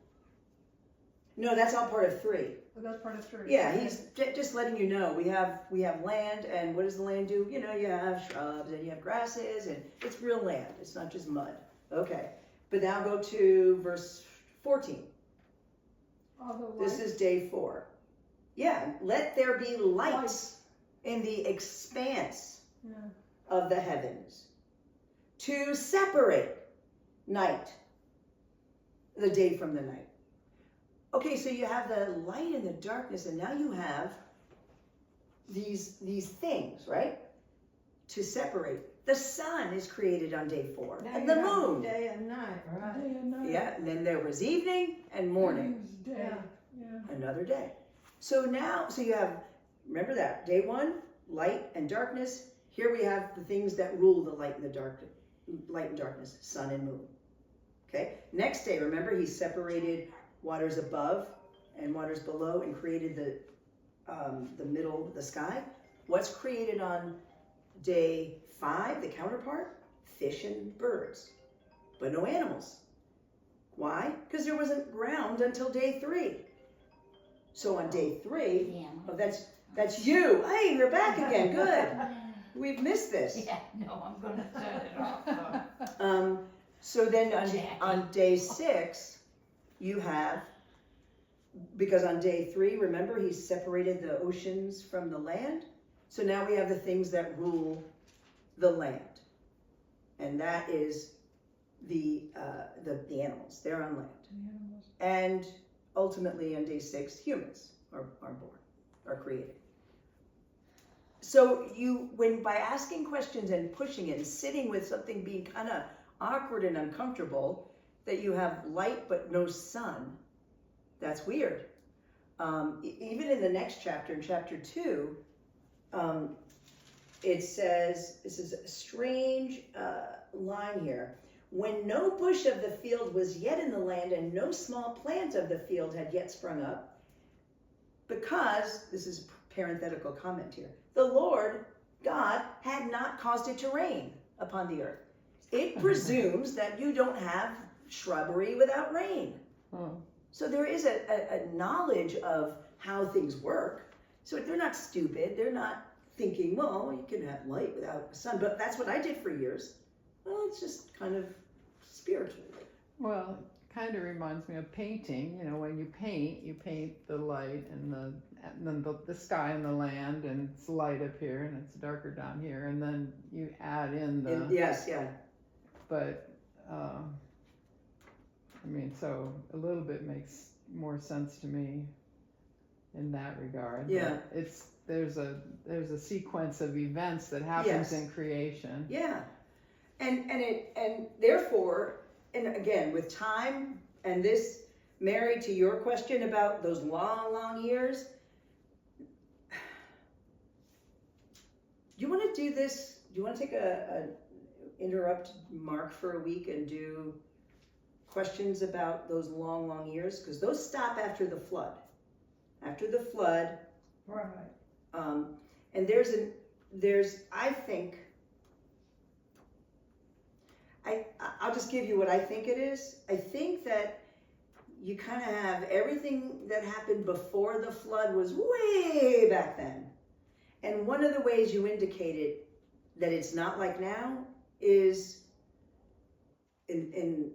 No, that's all part of 3. But that's part of 3. Yeah, he's just letting you know we have land, and what does the land do? You know, you have shrubs and you have grasses, and it's real land. It's not just mud. Okay, but now go to verse 14. All the This light. is day 4. Yeah, let there be lights in the expanse Yeah. of the heavens to separate night, the day from the night. Okay, so you have the light and the darkness, and now you have these things, right? To separate. The sun is created on day 4, Now and you the have moon. Day and night, right? Day and night. Yeah, and then there was evening and morning. It was day. Yeah. Another day. So now, so you have, remember that, day 1, light and darkness. Here we have the things that rule the light and darkness, sun and moon. Okay, next day, remember he separated waters above and waters below and created the middle, the sky. What's created on day 5, the counterpart? Fish and birds, but no animals. Why? Because there wasn't ground until day 3. So on day 3, Yeah. oh, that's you. Hey, you're back again. Good. We've missed this. Yeah, no, I'm gonna turn it off. So then Jackie. on day 6, you have, because on day 3, remember, he separated the oceans from the land. So now we have the things that rule the land. And that is the animals. They're on land. The animals. And ultimately on day 6, humans are born, are created. So by asking questions and pushing it and sitting with something being kind of awkward and uncomfortable, that you have light but no sun, that's weird. Even in the next chapter, in chapter 2, it says, this is a strange line here. When no bush of the field was yet in the land, and no small plant of the field had yet sprung up, because, this is parenthetical comment here, the Lord God had not caused it to rain upon the earth. It presumes that you don't have shrubbery without rain. Oh, So there is a knowledge of how things work. So they're not stupid. They're not thinking, well, you can have light without the sun. But that's what I did for years. Well, it's just kind of spiritual. Well, it kind of reminds me of painting. You know, when you paint the light and then the sky and the land, and it's light up here and it's darker down here, and then you add in the. Yes, yeah. But I mean, so a little bit makes more sense to me in that regard. Yeah. But there's a sequence of events that happens Yes. in creation. Yeah. And therefore, and again, with time and this married to your question about those long, long years, do you want to do this? Do you want to take interrupt Mark for a week and do questions about those long, long years? Because those stop after the flood. After the flood, Right. and I think, I'll just give you what I think it is. I think that you kind of have everything that happened before the flood was way back then. And one of the ways you indicated that it's not like now is in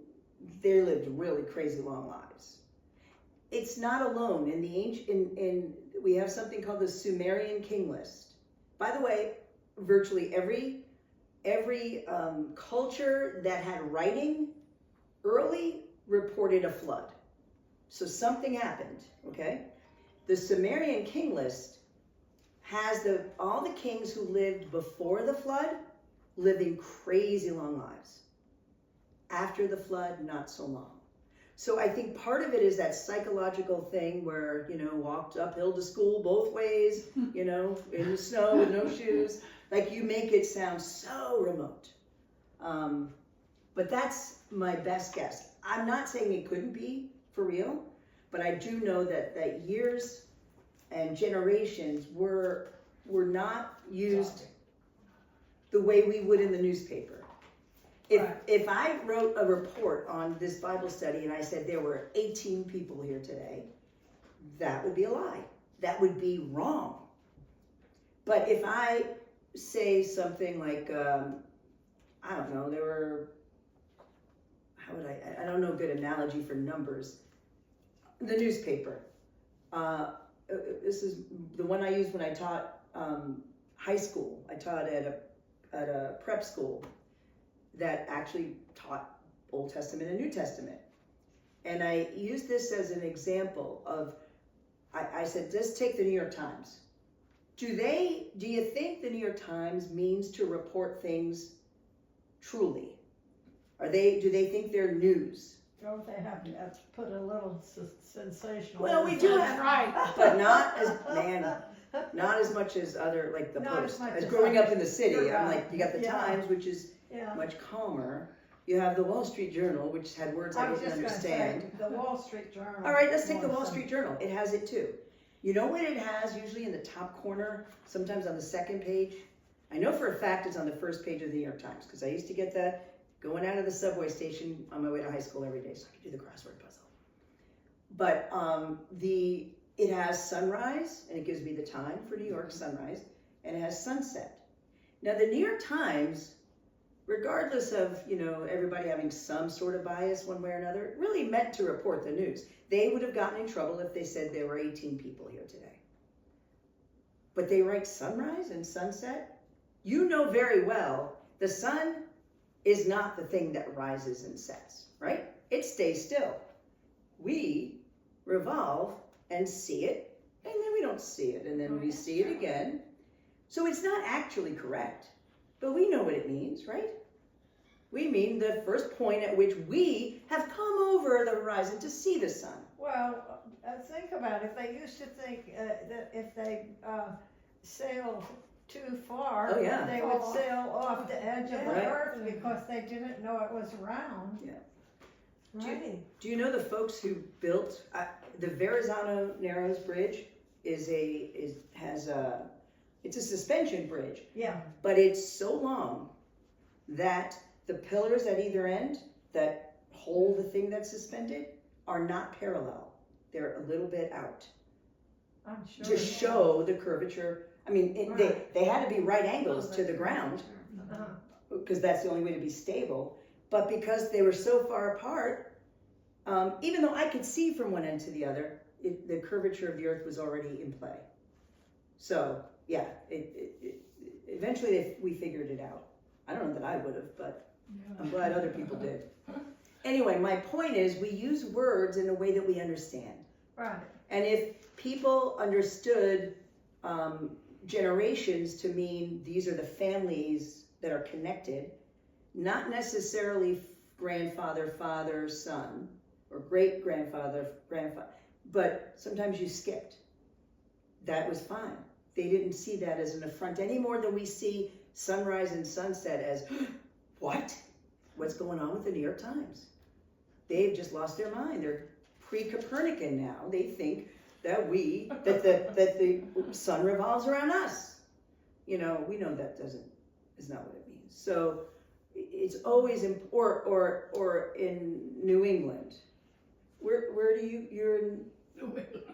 they lived really crazy long lives. It's not alone. In the ancient, we have something called the Sumerian King List. By the way, virtually every culture that had writing early reported a flood. So something happened, okay? The Sumerian King List has all the kings who lived before the flood living crazy long lives. After the flood, not so long. So I think part of it is that psychological thing where, walked uphill to school both ways, in the snow with no shoes. Like you make it sound so remote. But that's my best guess. I'm not saying it couldn't be for real, but I do know that years and generations were not used the way we would in the newspaper. If I wrote a report on this Bible study and I said there were 18 people here today, that would be a lie. That would be wrong. But if I say something like, I don't know, there were, I don't know a good analogy for numbers. The newspaper. This is the one I used when I taught high school. I taught at a prep school that actually taught Old Testament and New Testament. And I used this as an example of, I said, just take the New York Times. Do you think the New York Times means to report things truly? Do they think they're news? Don't they have to put a little sensational? Well, we do That's have, right. but not as much as other, like the Not as Post. much As as growing others. up in the city, You're I'm right. like, you got the Yeah. Times, which is Yeah. much calmer. You have the Wall Street Journal, which had words I I was didn't just gonna understand. say, the Wall Street Journal. All right, let's take the Wall wants Street Journal. It has it too. You know what it has usually in the top corner, sometimes on the second page? I know for a fact it's on the first page of the New York Times because I used to get that going out of the subway station on my way to high school every day so I could do the crossword puzzle. But it has sunrise, and it gives me the time for New York sunrise, and it has sunset. Now the New York Times, regardless of, everybody having some sort of bias one way or another, really meant to report the news. They would have gotten in trouble if they said there were 18 people here today. But they write sunrise and sunset. You know very well the sun is not the thing that rises and sets, right? It stays still. We revolve and see it, and then we don't see it, and then we see it again. So it's not actually correct, but we know what it means, right? We mean the first point at which we have come over the horizon to see the sun. Well, think about it. They used to think that if they sailed too far, Oh, yeah. they would sail off the edge of the Right. earth because they didn't know it was round. Yeah. Right. Do you know the folks who built the Verrazano Narrows Bridge? It's a suspension bridge, Yeah. but it's so long that the pillars at either end that hold the thing that's suspended are not parallel. They're a little bit out I'm sure. to show the curvature. I mean, they had to be right angles to the ground Uh-huh. because that's the only way to be stable. But because they were so far apart, even though I could see from one end to the other, the curvature of the earth was already in play. So yeah, eventually we figured it out. I don't know that I would have, but I'm glad other people did. Anyway, my point is we use words in a way that we understand. Right. And if people understood generations to mean these are the families that are connected, not necessarily grandfather, father, son, or great grandfather, grandfather, but sometimes you skipped. That was fine. They didn't see that as an affront any more than we see sunrise and sunset as, what? What's going on with the New York Times? They've just lost their mind. They're pre-Copernican now. They think that the sun revolves around us. You know, we know that is not what it means. So it's always or in New England. Where do you're in?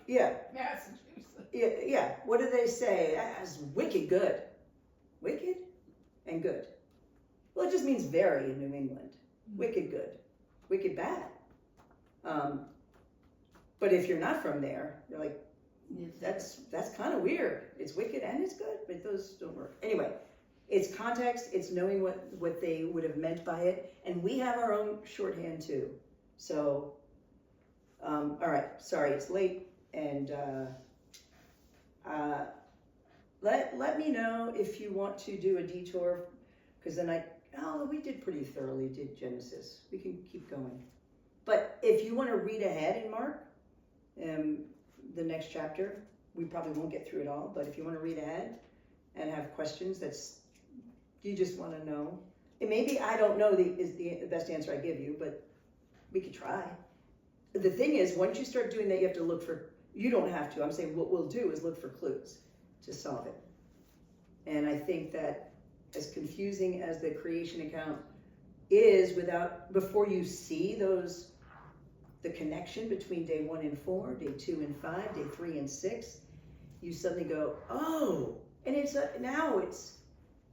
Yeah. Massachusetts. Yeah. What do they say? That's wicked good. Wicked and good. Well, it just means very in New England. Wicked good. Wicked bad. But if you're not from there, you're like, that's kind of weird. It's wicked and it's good, but those don't work. Anyway, it's context. It's knowing what they would have meant by it, and we have our own shorthand too. So, all right. Sorry, it's late, and let me know if you want to do a detour, because then we did pretty thoroughly. Did Genesis? We can keep going. But if you want to read ahead in Mark, the next chapter, we probably won't get through it all, but if you want to read ahead and have questions you just want to know, and maybe I don't know is the best answer I give you, but we could try. But the thing is, once you start doing that, you have to look for, you don't have to, I'm saying what we'll do is look for clues to solve it. And I think that as confusing as the creation account is before you see the connection between day 1 and 4, day 2 and 5, day 3 and 6, you suddenly go, oh, and now it's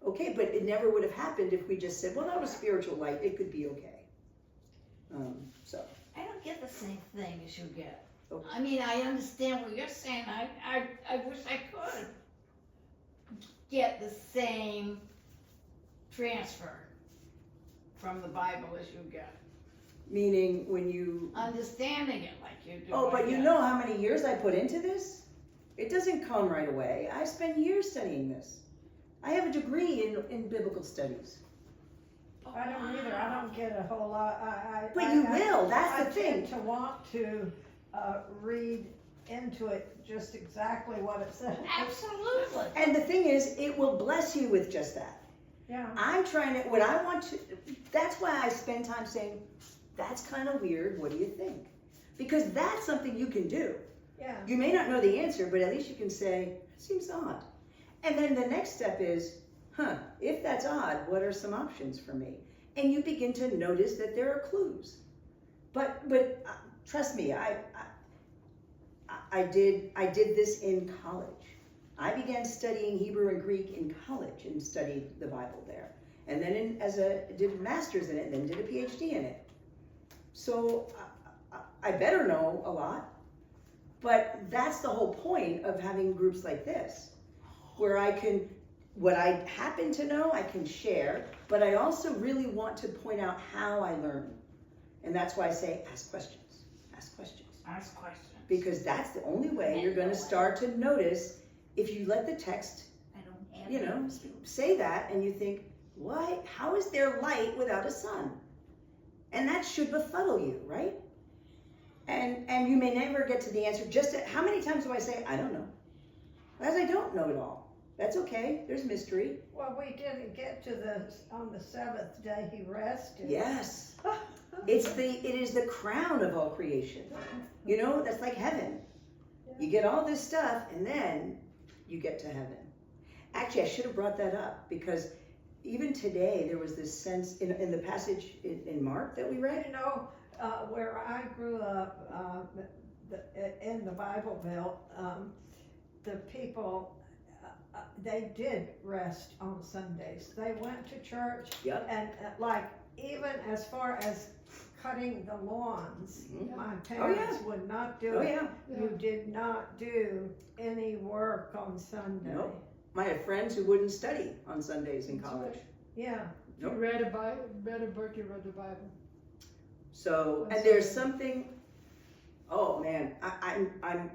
okay, but it never would have happened if we just said, well, that was spiritual light, it could be okay. So. I don't get the same thing as you get. Okay. I mean, I understand what you're saying. I wish I could get the same transfer from the Bible as you get. Meaning when you... Understanding it like you do. Oh, but you know how many years I put into this? It doesn't come right away. I spent years studying this. I have a degree in biblical studies. I don't either. I don't get a whole lot. But you will. That's the I thing. tend to want to read into it just exactly what it says. Absolutely. And the thing is, it will bless you with just that. Yeah. I'm trying to, that's why I spend time saying, that's kind of weird, what do you think? Because that's something you can do. Yeah. You may not know the answer, but at least you can say, it seems odd. And then the next step is, if that's odd, what are some options for me? And you begin to notice that there are clues. But trust me, I did this in college. I began studying Hebrew and Greek in college and studied the Bible there. And then did a master's in it, and then did a PhD in it. So I better know a lot. But that's the whole point of having groups like this, where what I happen to know, I can share, but I also really want to point out how I learn. And that's why I say, ask questions, ask questions. Ask questions. Because that's the only way you're going to start to notice if you let the text, I don't have say that and you think, why? How is there light without a sun? And that should befuddle you, right? And you may never get to the answer. How many times do I say, I don't know? Because I don't know it all. That's okay. There's mystery. Well, we didn't get to on the 7th day he rested. Yes. It is the crown of all creation. That's like heaven. You get all this stuff and then you get to heaven. Actually, I should have brought that up because even today there was this sense in the passage in Mark that we read. Where I grew up, in the Bible Belt, the people, they did rest on Sundays. They went to church Yep. and like, even as far as cutting the lawns, Mhm. my parents would not do Oh, it. yeah. You did not do any work on Sunday. Nope. I had friends who wouldn't study on Sundays in That's college. right. Yeah, If you read a book, you read the Bible. So, On and there's Sunday. something, oh man, I'm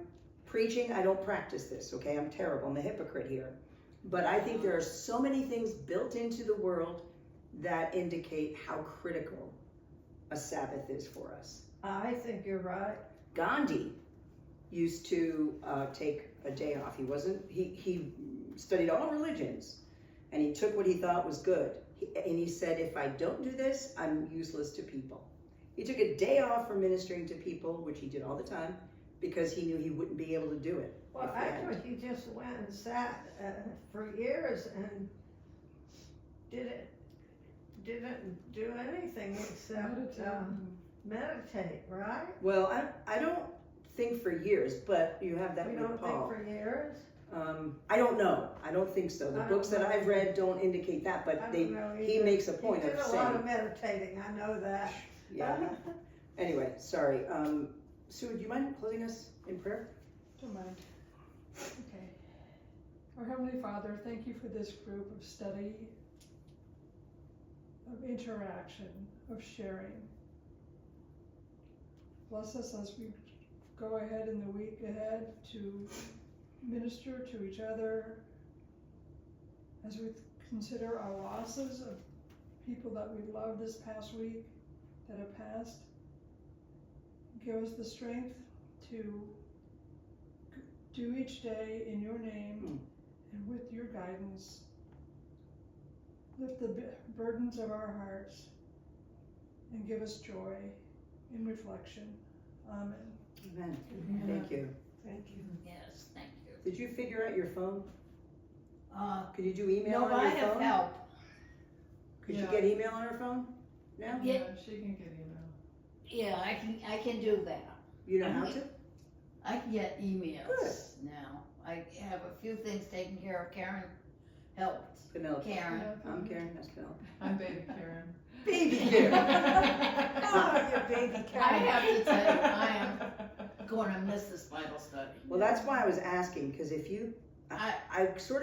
preaching, I don't practice this, okay? I'm terrible, I'm a hypocrite here. But I think there are so many things built into the world that indicate how critical a Sabbath is for us. I think you're right. Gandhi used to take a day off. He studied all religions and he took what he thought was good. And he said, if I don't do this, I'm useless to people. He took a day off from ministering to people, which he did all the time, because he knew he wouldn't be able to do it. Well, if he hadn't. actually, he just went and sat for years and didn't do anything except meditate, right? Well, I don't think for years, but you have that You with don't Paul. think for years? I don't know. I don't think so. The I books don't that know. I've read don't indicate that, I but don't know he either. makes a point He of did a saying. lot of meditating, I know that. Yeah. Anyway, sorry. Sue, do you mind closing us in prayer? Don't mind. Okay. Our Heavenly Father, thank you for this group of study, of interaction, of sharing. Bless us as we go ahead in the week ahead to minister to each other, as we consider our losses of people that we loved this past week that have passed. Give us the strength to do each day in your name and with your guidance. Lift the burdens of our hearts and give us joy in reflection. Amen. Amen. Thank you. Thank you. Yes, thank you. Did you figure out your phone? Uh, Could you do email no, on but I your have phone? help. Could you Yeah. get email on her phone now? Yeah. Yeah, she can get email. Yeah, I can do that. You know how to? I can get emails Good. now. I have a few things taken care of. Karen helped. Penelope. Karen. I'm Karen, that's Penelope. I'm Baby Karen. Baby Karen. Oh, your baby I Karen. have to tell you, I am going to miss this Bible study. Well, that's why I was asking, because if you, I sort of